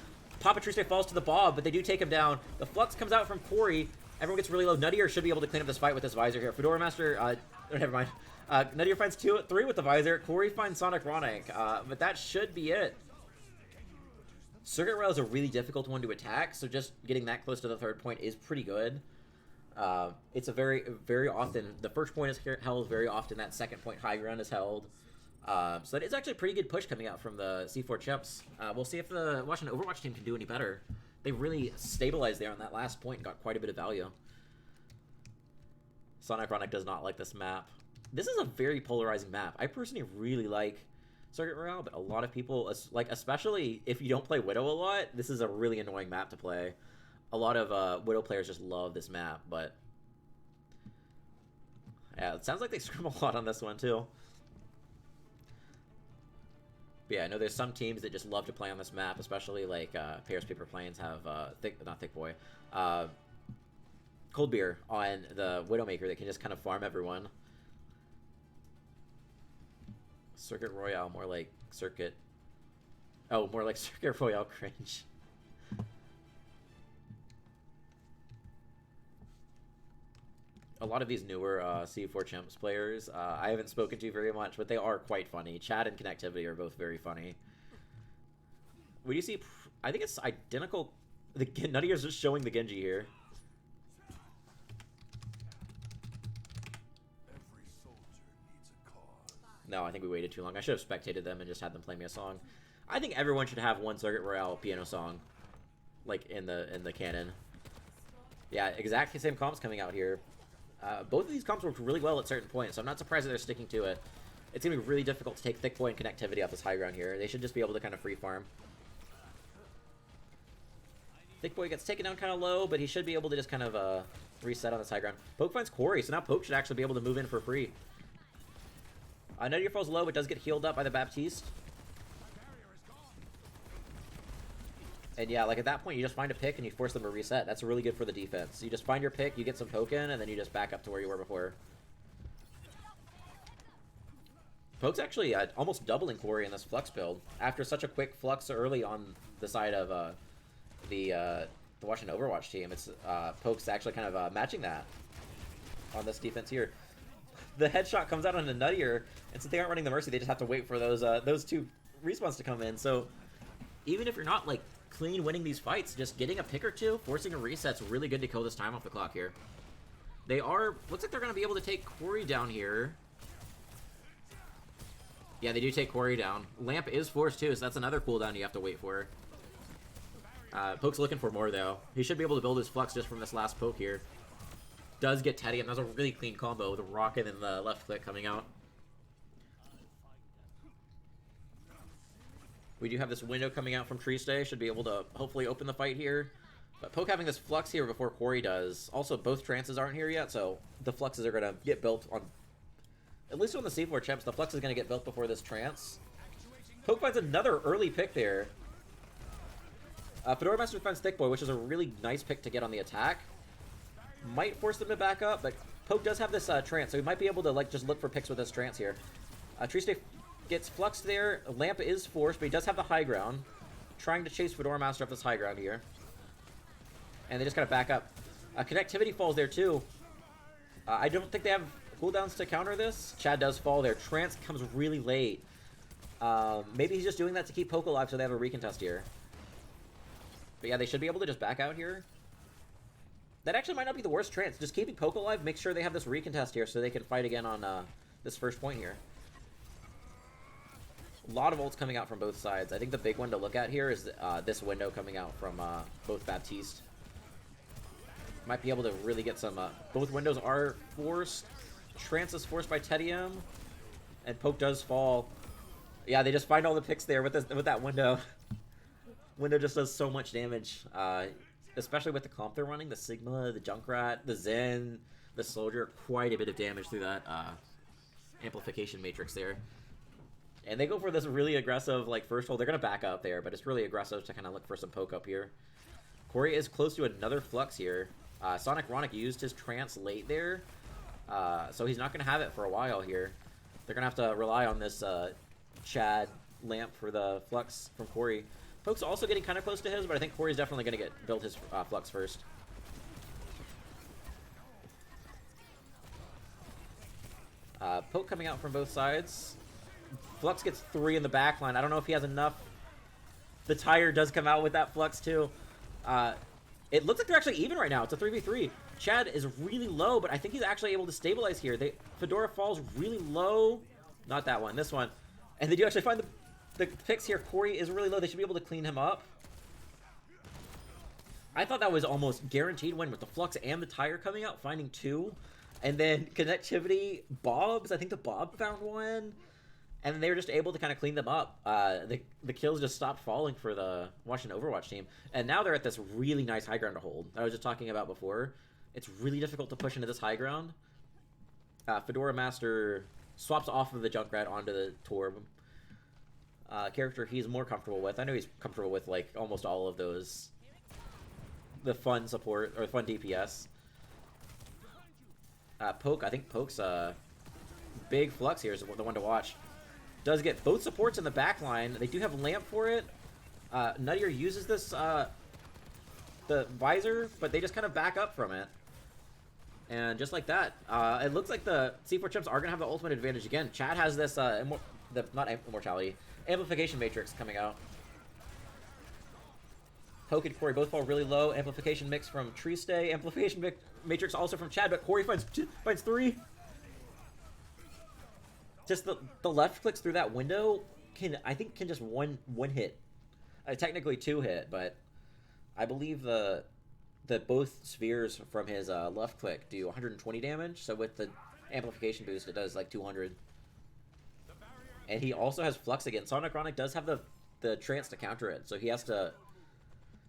Papa Triste falls to the Bob, but they do take him down. The Flux comes out from Corey. Everyone gets really low. Nuttier should be able to clean up this fight with this Visor here. Fedora Master, never mind. Nuttier finds 3 with the Visor. Corey finds Sonic Ronic, but that should be it. Circuit Rail is a really difficult one to attack, so just getting that close to the 3rd point is pretty good. It's a very often, the first point is held very often, that 2nd point high ground is held. So that is actually a pretty good push coming out from the C4 Chimps. We'll see if the Washington Overwatch team can do any better. They really stabilized there on that last point and got quite a bit of value. Sonic Ronic does not like this map. This is a very polarizing map. I personally really like Circuit Royale, but a lot of people, like, especially if you don't play Widow a lot, this is a really annoying map to play. A lot of Widow players just love this map, but yeah, it sounds like they scrim a lot on this one too. But yeah, I know there's some teams that just love to play on this map, especially like Paris Paper Planes have not Thick Boy, Cold Beer on the Widowmaker that can just kind of farm everyone. Circuit Royale, more like Circuit. Oh, more like Circuit Royale cringe. A lot of these newer C4 Chimps players, I haven't spoken to very much, but they are quite funny. Chad and Connectivity are both very funny. What do you see? I think it's identical. None of you are just showing the Genji here. No, I think we waited too long. I should have spectated them and just had them play me a song. I think everyone should have one Circuit Royale piano song, like in the canon. Yeah, exactly same comps coming out here. Both of these comps worked really well at certain points, so I'm not surprised that they're sticking to it. It's going to be really difficult to take Thick Boy and Connectivity off this high ground here. They should just be able to kind of free farm. Thick Boy gets taken down kind of low, but he should be able to just kind of reset on this high ground. Poke finds Corey, so now Poke should actually be able to move in for free. Nuttier falls low, but does get healed up by the Baptiste. And yeah, like at that point, you just find a pick and you force them to reset. That's really good for the defense. You just find your pick, you get some poke in, and then you just back up to where you were before. Poke's actually almost doubling Corey in this Flux build. After such a quick Flux early on the side of the Washington Overwatch team, it's Poke's actually kind of matching that on this defense here. The headshot comes out on a Nuttier, and since they aren't running the Mercy, they just have to wait for those two respawns to come in. So even if you're not like clean winning these fights, just getting a pick or two, forcing a reset's really good to kill this time off the clock here. They are, looks like they're going to be able to take Corey down here. Yeah, they do take Corey down. Lamp is forced too, so that's another cooldown you have to wait for. Poke's looking for more though. He should be able to build his Flux just from this last poke here. Does get Teddy, and that's a really clean combo with a rocket and the left click coming out. We do have this window coming out from Tree Stay. Should be able to hopefully open the fight here. But Poke having this Flux here before Corey does. Also, both Trances aren't here yet, so the Fluxes are going to get built on... At least on the C4 Chimps, the Flux is going to get built before this Trance. Poke finds another early pick there. Fedora Master finds Thick Boy, which is a really nice pick to get on the attack. Might force them to back up, but Poke does have this Trance, so he might be able to like just look for picks with this Trance here. Tree Stay gets Fluxed there. Lamp is forced, but he does have the high ground. Trying to chase Fedora Master up this high ground here. And they just gotta back up. Connectivity falls there too. I don't think they have cooldowns to counter this. Chad does fall there. Trance comes really late. Maybe he's just doing that to keep Poke alive so they have a recontest here. But yeah, they should be able to just back out here. That actually might not be the worst Trance. Just keeping Poke alive, make sure they have this recontest here so they can fight again on this first point here. A lot of ults coming out from both sides. I think the big one to look at here is this window coming out from both Baptiste. Might be able to really get some... both windows are forced. Trance is forced by Teddy M. And Poke does fall. Yeah, they just find all the picks there with that window. Window just does so much damage. Especially with the comp they're running. The Sigma, the Junkrat, the Zen, the Soldier. Quite a bit of damage through that amplification matrix there. And they go for this really aggressive, like, first hold. They're going to back up there, but it's really aggressive to kind of look for some poke up here. Corey is close to another Flux here. Sonic Ronic used his Trance late there, so he's not going to have it for a while here. They're going to have to rely on this Chad Lamp for the Flux from Corey. Poke's also getting kind of close to his, but I think Corey's definitely going to build his Flux first. Poke coming out from both sides. Flux gets 3 in the back line. I don't know if he has enough. The tire does come out with that Flux too. It looks like they're actually even right now. It's a 3v3. Chad is really low, but I think he's actually able to stabilize here. Fedora falls really low. Not that one. This one. And they do actually find the picks here. Corey is really low. They should be able to clean him up. I thought that was almost guaranteed win with the Flux and the Tire coming out, finding 2. And then connectivity, Bobs. I think the Bob found 1. And they were just able to kind of clean them up. The kills just stopped falling for the Washington Overwatch team. And now they're at this really nice high ground to hold that I was just talking about before. It's really difficult to push into this high ground. Fedora Master swaps off of the Junkrat onto the Torb. Character he's more comfortable with. I know he's comfortable with like almost all of those. The fun support, or fun DPS. Poke, I think Poke's big Flux here is the one to watch. Does get both supports in the back line. They do have Lamp for it. Nuttier uses this, the Visor, but they just kind of back up from it. And just like that, it looks like the C4 Chimps are going to have the ultimate advantage again. Chad has this, not Immortality, Amplification Matrix coming out. Poke and Corey both fall really low. Amplification mix from Triste. Amplification Matrix also from Chad, but Corey finds 3. Just the left clicks through that window I think can just one hit. Technically 2 hit, but I believe the both spheres from his left click do 120 damage. So with the amplification boost, it does like 200. And he also has Flux again. Sonicronic does have the trance to counter it, so he has to.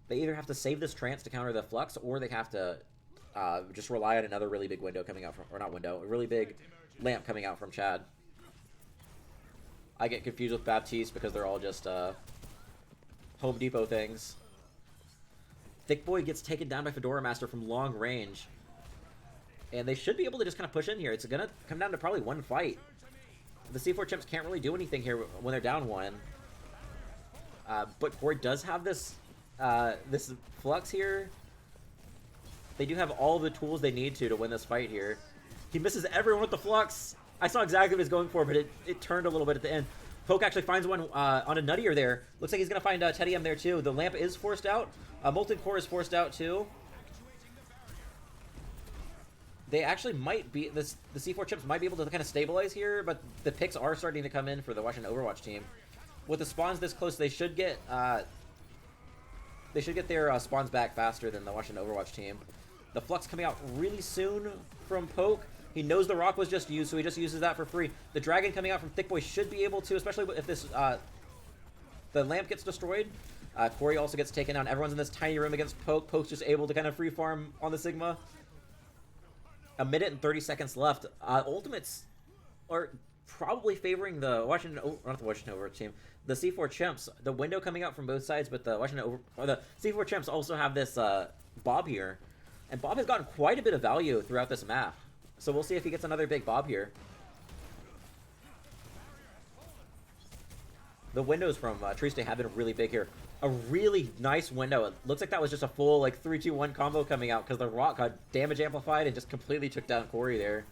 They either have to save this trance to counter the Flux, or they have to just rely on another really big window coming out from, or not window, a really big lamp coming out from Chad. I get confused with Baptiste because they're all just Home Depot things. Thick Boy gets taken down by Fedora Master from long range. And they should be able to just kind of push in here. It's going to come down to probably one fight. The C4 Chimps can't really do anything here when they're down 1. But Corey does have this this Flux here. They do have all the tools they need to win this fight here. He misses everyone with the Flux. I saw exactly what he was going for, but it turned a little bit at the end. Poke actually finds one on a Nuttier there. Looks like he's going to find Teddy M there too. The lamp is forced out. Molten Core is forced out too. They actually might be, the C4 Chimps might be able to kind of stabilize here, but the picks are starting to come in for the Washington Overwatch team. With the spawns this close, they should get their spawns back faster than the Washington Overwatch team. The Flux coming out really soon from Poke. He knows the rock was just used, so he just uses that for free. The dragon coming out from Thick Boy should be able to, especially if this the lamp gets destroyed. Corey also gets taken down. Everyone's in this tiny room against Poke. Poke's just able to kind of free farm on the Sigma. 1 minute and 30 seconds left. Ultimates are probably favoring the Washington, not the Washington Overwatch team, the C4 Chimps. The window coming out from both sides, but the the C4 Chimps also have this Bob here, and Bob has gotten quite a bit of value throughout this map. So we'll see if he gets another big Bob here. The windows from Triste have been really big here. A really nice window. It looks like that was just a full like 3-2-1 combo coming out because the rock got damage amplified and just completely took down Corey there.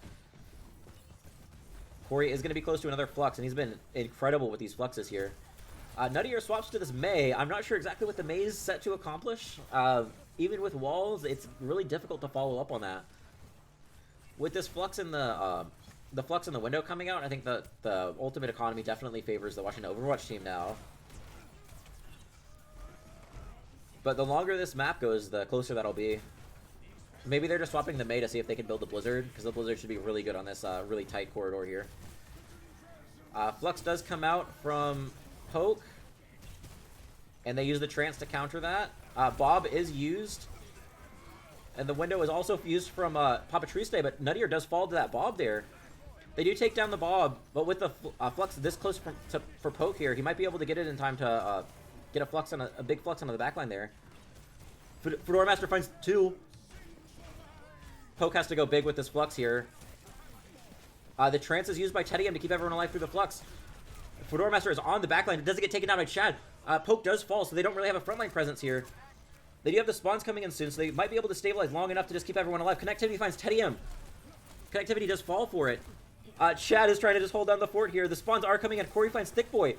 Corey is going to be close to another Flux, and he's been incredible with these Fluxes here. Nuttier swaps to this May. I'm not sure exactly what the May is set to accomplish. Even with walls, it's really difficult to follow up on that. With this Flux in the Flux in the window coming out, I think the ultimate economy definitely favors the Washington Overwatch team now. But the longer this map goes, the closer that'll be. Maybe they're just swapping the May to see if they can build the Blizzard, because the Blizzard should be really good on this really tight corridor here. Flux does come out from Poke, and they use the Trance to counter that. Bob is used, and the window is also used from Papa Triste, but Nuttier does fall to that Bob there. They do take down the Bob, but with the Flux this close for Poke here, he might be able to get it in time to get a Flux on a big Flux onto the backline there. Fedora Master finds 2. Poke has to go big with this Flux here. The Trance is used by Teddy M to keep everyone alive through the Flux. Fedora Master is on the backline. It doesn't get taken down by Chad. Poke does fall, so they don't really have a frontline presence here. They do have the spawns coming in soon, so they might be able to stabilize long enough to just keep everyone alive. Connectivity finds Teddy M. Connectivity does fall for it. Chad is trying to just hold down the fort here. The spawns are coming in. Corey finds Thick Boy.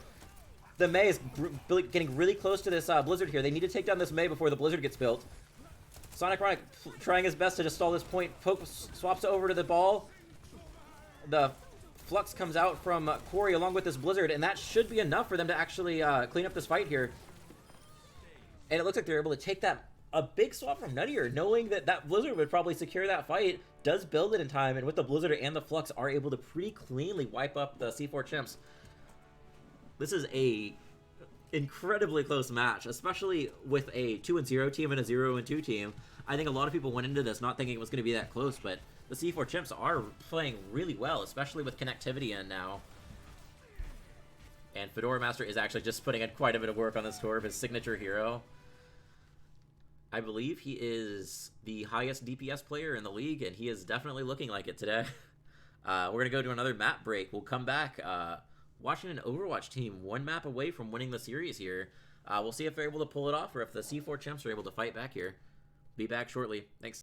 The May is getting really close to this Blizzard here. They need to take down this May before the Blizzard gets built. Sonicronic trying his best to just stall this point. Poke swaps over to the ball. The Flux comes out from Corey along with this Blizzard, and that should be enough for them to actually clean up this fight here. And it looks like they're able to take that a big swap from Nuttier, knowing that that Blizzard would probably secure that fight, does build it in time, and with the Blizzard and the Flux are able to pretty cleanly wipe up the C4 Chimps. This is a incredibly close match, especially with a 2-0 team and a 0-2 team. I think a lot of people went into this not thinking it was going to be that close, but the C4 Chimps are playing really well, especially with connectivity in now. And Fedora Master is actually just putting in quite a bit of work on this Torb, his signature hero. I believe he is the highest DPS player in the league, and he is definitely looking like it today. We're going to go to another map break. We'll come back. Washington Overwatch team one map away from winning the series here. We'll see if they're able to pull it off or if the C4 Chimps are able to fight back here. Be back shortly. Thanks.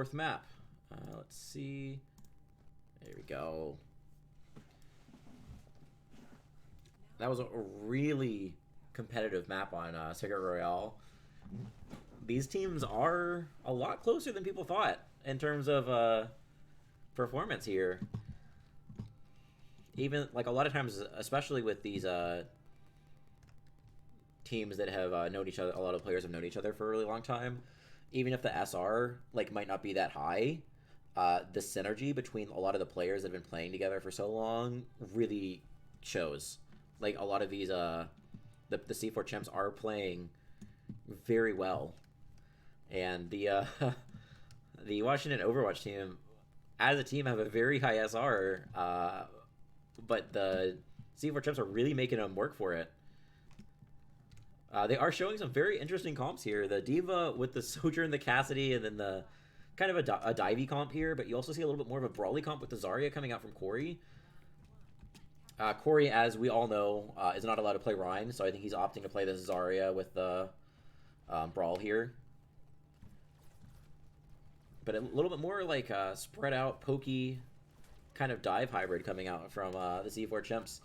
4th map. Let's see. There we go. That was a really competitive map on Cigarette Royale. These teams are a lot closer than people thought in terms of performance here. Even, like, a lot of times, especially with these teams that have known each other, a lot of players have known each other for a really long time, even if the SR, like, might not be that high, the synergy between a lot of the players that have been playing together for so long really shows. Like, a lot of these, the C4 Chimps are playing very well. And the the Washington Overwatch team, as a team, have a very high SR, but the C4 Chimps are really making them work for it. They are showing some very interesting comps here. The D.Va with the Sojourn, the Cassidy, and then the kind of a divey comp here, but you also see a little bit more of a brawly comp with the Zarya coming out from Corey. Corey, as we all know, is not allowed to play Rhine, so I think he's opting to play the Zarya with the Brawl here. But a little bit more like spread out, pokey kind of dive hybrid coming out from the C4 Chimps.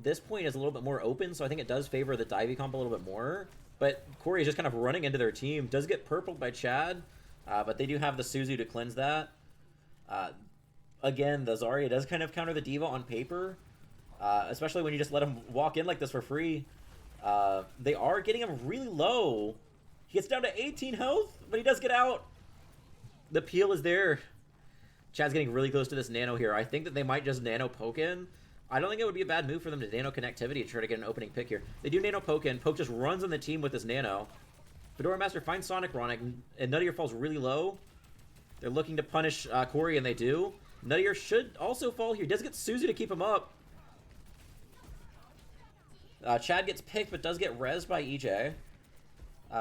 This point is a little bit more open, so I think it does favor the divey comp a little bit more. But Corey is just kind of running into their team. Does get purpled by Chad, but they do have the Suzu to cleanse that. Again, the Zarya does kind of counter the D.Va on paper, especially when you just let him walk in like this for free. They are getting him really low. He gets down to 18 health, but he does get out. The peel is there. Chad's getting really close to this nano here. I think that they might just nano poke in. I don't think it would be a bad move for them to nano connectivity to try to get an opening pick here. They do nano poke in. Poke just runs on the team with this nano. Fedora Master finds Sonic Ronic, and Nuttier falls really low. They're looking to punish Corey, and they do. Nuttier should also fall here. He does get Suzu to keep him up. Chad gets picked, but does get rezzed by EJ.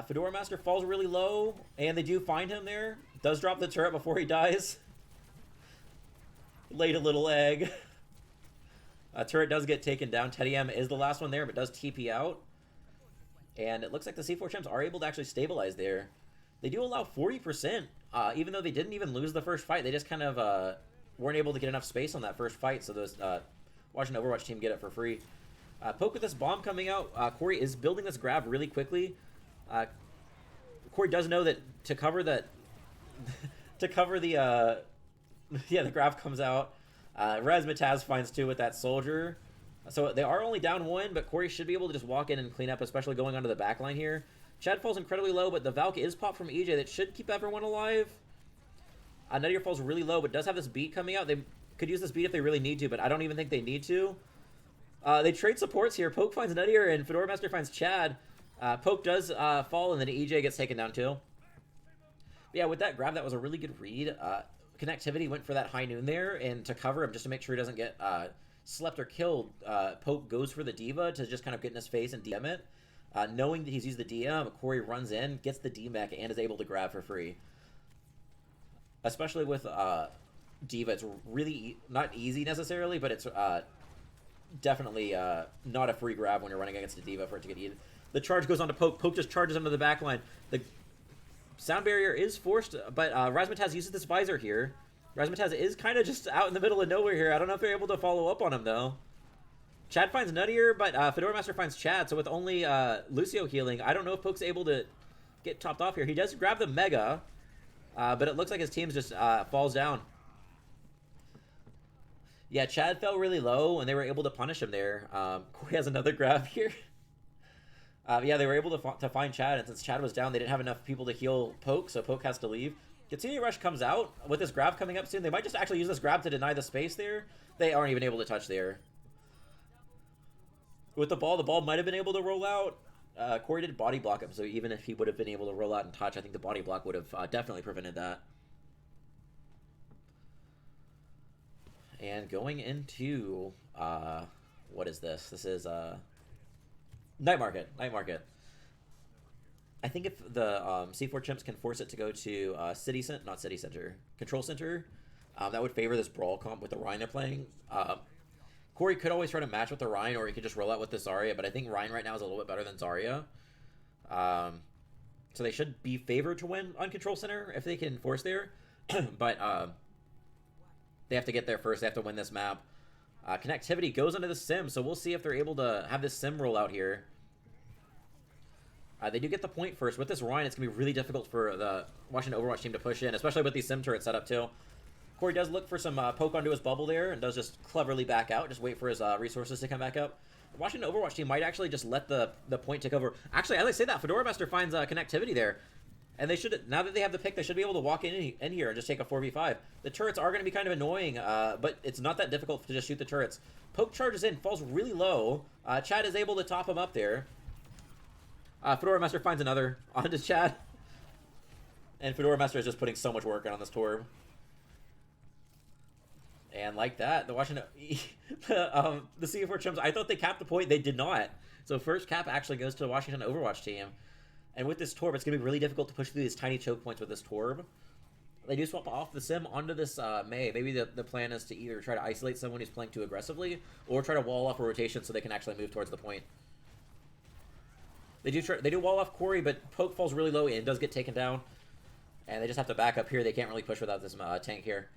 Fedora Master falls really low, and they do find him there. Does drop the turret before he dies. Laid a little egg. Turret does get taken down. Teddy M is the last one there, but does TP out. And it looks like the C4 Chimps are able to actually stabilize there. They do allow 40%, even though they didn't even lose the first fight. They just kind of weren't able to get enough space on that first fight, so those Washington Overwatch team get it for free. Poke with this bomb coming out. Corey is building this grab really quickly. Corey does know that to cover that, to cover the, yeah, the grab comes out. Razmataz finds 2 with that soldier. So they are only down 1, but Corey should be able to just walk in and clean up, especially going onto the back line here. Chad falls incredibly low, but the Valk is popped from EJ that should keep everyone alive. Nuttier falls really low, but does have this beat coming out. They could use this beat if they really need to, but I don't even think they need to. They trade supports here. Poke finds Nuttier, and Fedora Master finds Chad. Poke does fall, and then EJ gets taken down too. But yeah, with that grab, that was a really good read. Connectivity went for that high noon there, and to cover him, just to make sure he doesn't get slept or killed, Poke goes for the D.Va to just kind of get in his face and DM it. Knowing that he's used the DM, Corey runs in, gets the D-Mech, and is able to grab for free. Especially with D.Va, it's really not easy necessarily, but it's definitely not a free grab when you're running against a D.Va for it to get eaten. The charge goes on to Poke. Poke just charges into the back line. The sound barrier is forced, but Razmataz uses this visor here. Razmataz is kind of just out in the middle of nowhere here. I don't know if they're able to follow up on him, though. Chad finds Nuttier, but Fedora Master finds Chad, so with only Lucio healing, I don't know if Poke's able to get topped off here. He does grab the Mega, but it looks like his team just falls down. Yeah, Chad fell really low, and they were able to punish him there. Corey has another grab here. Yeah, they were able to find Chad, and since Chad was down, they didn't have enough people to heal Poke, so Poke has to leave. Kitsune Rush comes out with this grab coming up soon. They might just actually use this grab to deny the space there. They aren't even able to touch there. With the ball might have been able to roll out. Corey did body block him, so even if he would have been able to roll out and touch, I think the body block would have definitely prevented that. And going into, what is this? This is Night Market. Night Market. I think if the C4 Chimps can force it to go to City Center, Control Center, that would favor this Brawl comp with the Rhine they're playing. Corey could always try to match with the Rhine, or he could just roll out with the Zarya, but I think Rhine right now is a little bit better than Zarya. So they should be favored to win on Control Center if they can force there. But they have to get there first. They have to win this map. Connectivity goes into the sim, so we'll see if they're able to have this sim roll out here. They do get the point first. With this Ryan, it's going to be really difficult for the Washington Overwatch team to push in, especially with these sim turrets set up too. Corey does look for some poke onto his bubble there and does just cleverly back out, just wait for his resources to come back up. The Washington Overwatch team might actually just let the point take over. Actually, as I say that, Fedora Master finds connectivity there. And they should, now that they have the pick, they should be able to walk in here and just take a 4v5. The turrets are going to be kind of annoying, but it's not that difficult to just shoot the turrets. Poke charges in, falls really low. Chad is able to top him up there. Fedora Master finds another onto Chad. And Fedora Master is just putting so much work in on this Torb. And like that, the Washington, the CF4 Chimps, I thought they capped the point. They did not. So first cap actually goes to the Washington Overwatch team. And with this Torb, it's going to be really difficult to push through these tiny choke points with this Torb. They do swap off the sim onto this Mei. Maybe the plan is to either try to isolate someone who's playing too aggressively, or try to wall off a rotation so they can actually move towards the point. They do wall off Corey, but Poke falls really low and does get taken down. And they just have to back up here. They can't really push without this tank here.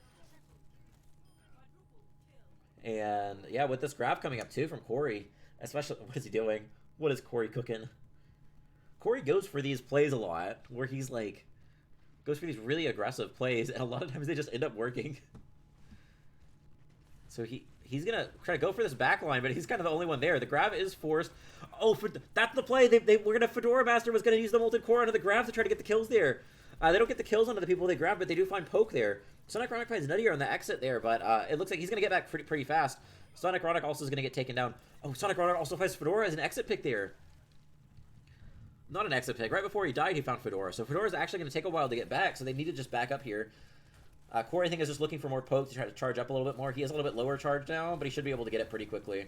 And yeah, with this grab coming up too from Corey, especially, what is he doing? What is Corey cooking? Corey goes for these plays a lot, where he's like, goes for these really aggressive plays, and a lot of times they just end up working. So he's gonna try to go for this back line, but he's kind of the only one there. The grab is forced. Oh, that's the play. Fedora Master was gonna use the molten core onto the grab to try to get the kills there. They don't get the kills onto the people they grab, but they do find Poke there. Sonic Ronic finds Nuttier on the exit there, but it looks like he's gonna get back pretty fast. Sonic Ronic also is gonna get taken down. Oh, Sonic Ronic also finds Fedora as an exit pick there. Not an exit pick. Right before he died, he found Fedora. So Fedora's actually going to take a while to get back, so they need to just back up here. Corey, I think, is just looking for more poke to try to charge up a little bit more. He has a little bit lower charge now, but he should be able to get it pretty quickly.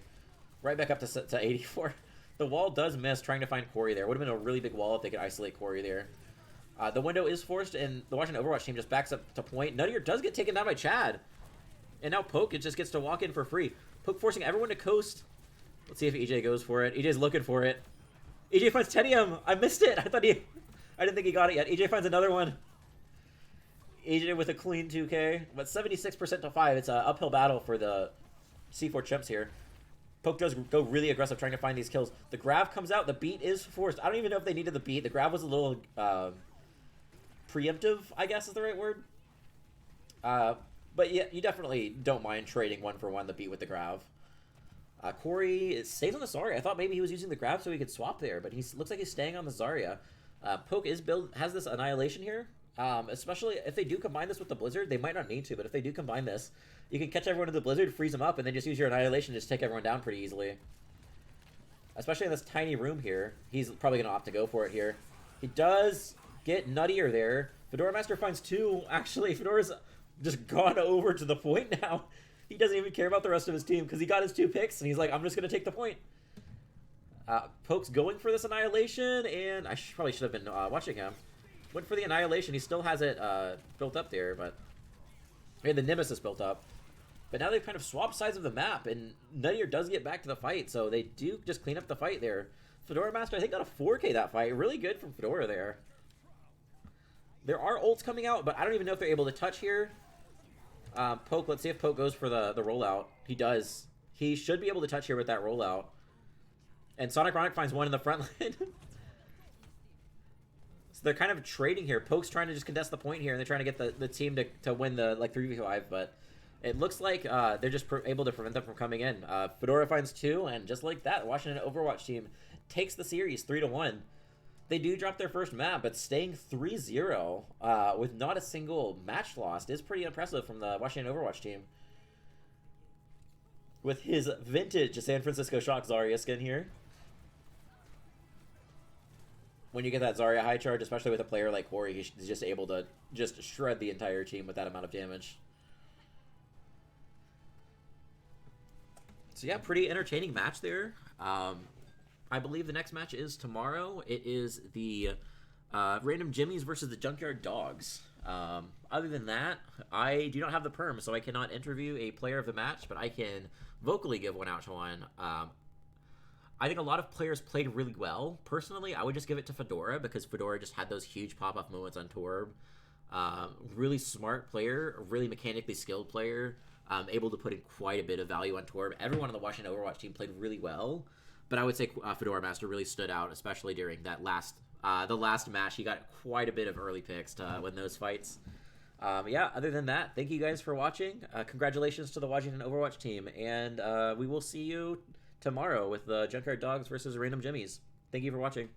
Right back up to 84. The wall does miss trying to find Corey there. Would have been a really big wall if they could isolate Corey there. The window is forced, and the Washington Overwatch team just backs up to point. Nuttier does get taken down by Chad. And now Poke just gets to walk in for free. Poke forcing everyone to coast. Let's see if EJ goes for it. EJ's looking for it. EJ finds Tedium. I missed it. I didn't think he got it yet. EJ finds another one. EJ with a clean 2K. But 76% to 5. It's an uphill battle for the C4 Chimps here. Poke does go really aggressive trying to find these kills. The grab comes out. The beat is forced. I don't even know if they needed the beat. The grab was a little preemptive, I guess is the right word. But yeah, you definitely don't mind trading one for one the beat with the grab. Corey stays on the Zarya. I thought maybe he was using the grab so he could swap there, but he looks like he's staying on the Zarya. Poke has this Annihilation here, especially if they do combine this with the Blizzard. They might not need to, but if they do combine this, you can catch everyone in the Blizzard, freeze them up, and then just use your Annihilation to just take everyone down pretty easily. Especially in this tiny room here. He's probably going to opt to go for it here. He does get Nuttier there. Fedora Master finds two. Actually, Fedora's just gone over to the point now. He doesn't even care about the rest of his team because he got his 2 picks, and he's like, I'm just going to take the point. Poke's going for this Annihilation, and I probably should have been watching him. Went for the Annihilation. He still has it built up there, but... And the Nemesis built up. But now they've kind of swapped sides of the map, and Nuttier does get back to the fight, so they do just clean up the fight there. Fedora Master, I think, got a 4K that fight. Really good from Fedora there. There are ults coming out, but I don't even know if they're able to touch here. Poke, let's see if Poke goes for the rollout. He does. He should be able to touch here with that rollout. And Sonic Ronic finds one in the front line. So they're kind of trading here. Poke's trying to just contest the point here, and they're trying to get the team to win the 3v5, but it looks like they're just able to prevent them from coming in. Fedora finds 2, and just like that, the Washington Overwatch team takes the series 3-1. They do drop their first map, but staying 3-0 with not a single match lost is pretty impressive from the Washington Overwatch team. With his vintage San Francisco Shock Zarya skin here. When you get that Zarya high charge, especially with a player like Corey, he's just able to just shred the entire team with that amount of damage. So yeah, pretty entertaining match there. I believe the next match is tomorrow. It is the Random Jimmies versus the Junkyard Dogs. Other than that, I do not have the perm, so I cannot interview a player of the match, but I can vocally give one out to one. I think a lot of players played really well. Personally, I would just give it to Fedora because Fedora just had those huge pop-off moments on Torb. Really smart player, really mechanically skilled player, able to put in quite a bit of value on Torb. Everyone on the Washington Overwatch team played really well, but I would say Fedora Master really stood out, especially during that the last match. He got quite a bit of early picks to win those fights. Yeah, other than that, thank you guys for watching. Congratulations to the Washington Overwatch team, and we will see you tomorrow with the Junkyard Dogs versus Random Jimmies. Thank you for watching.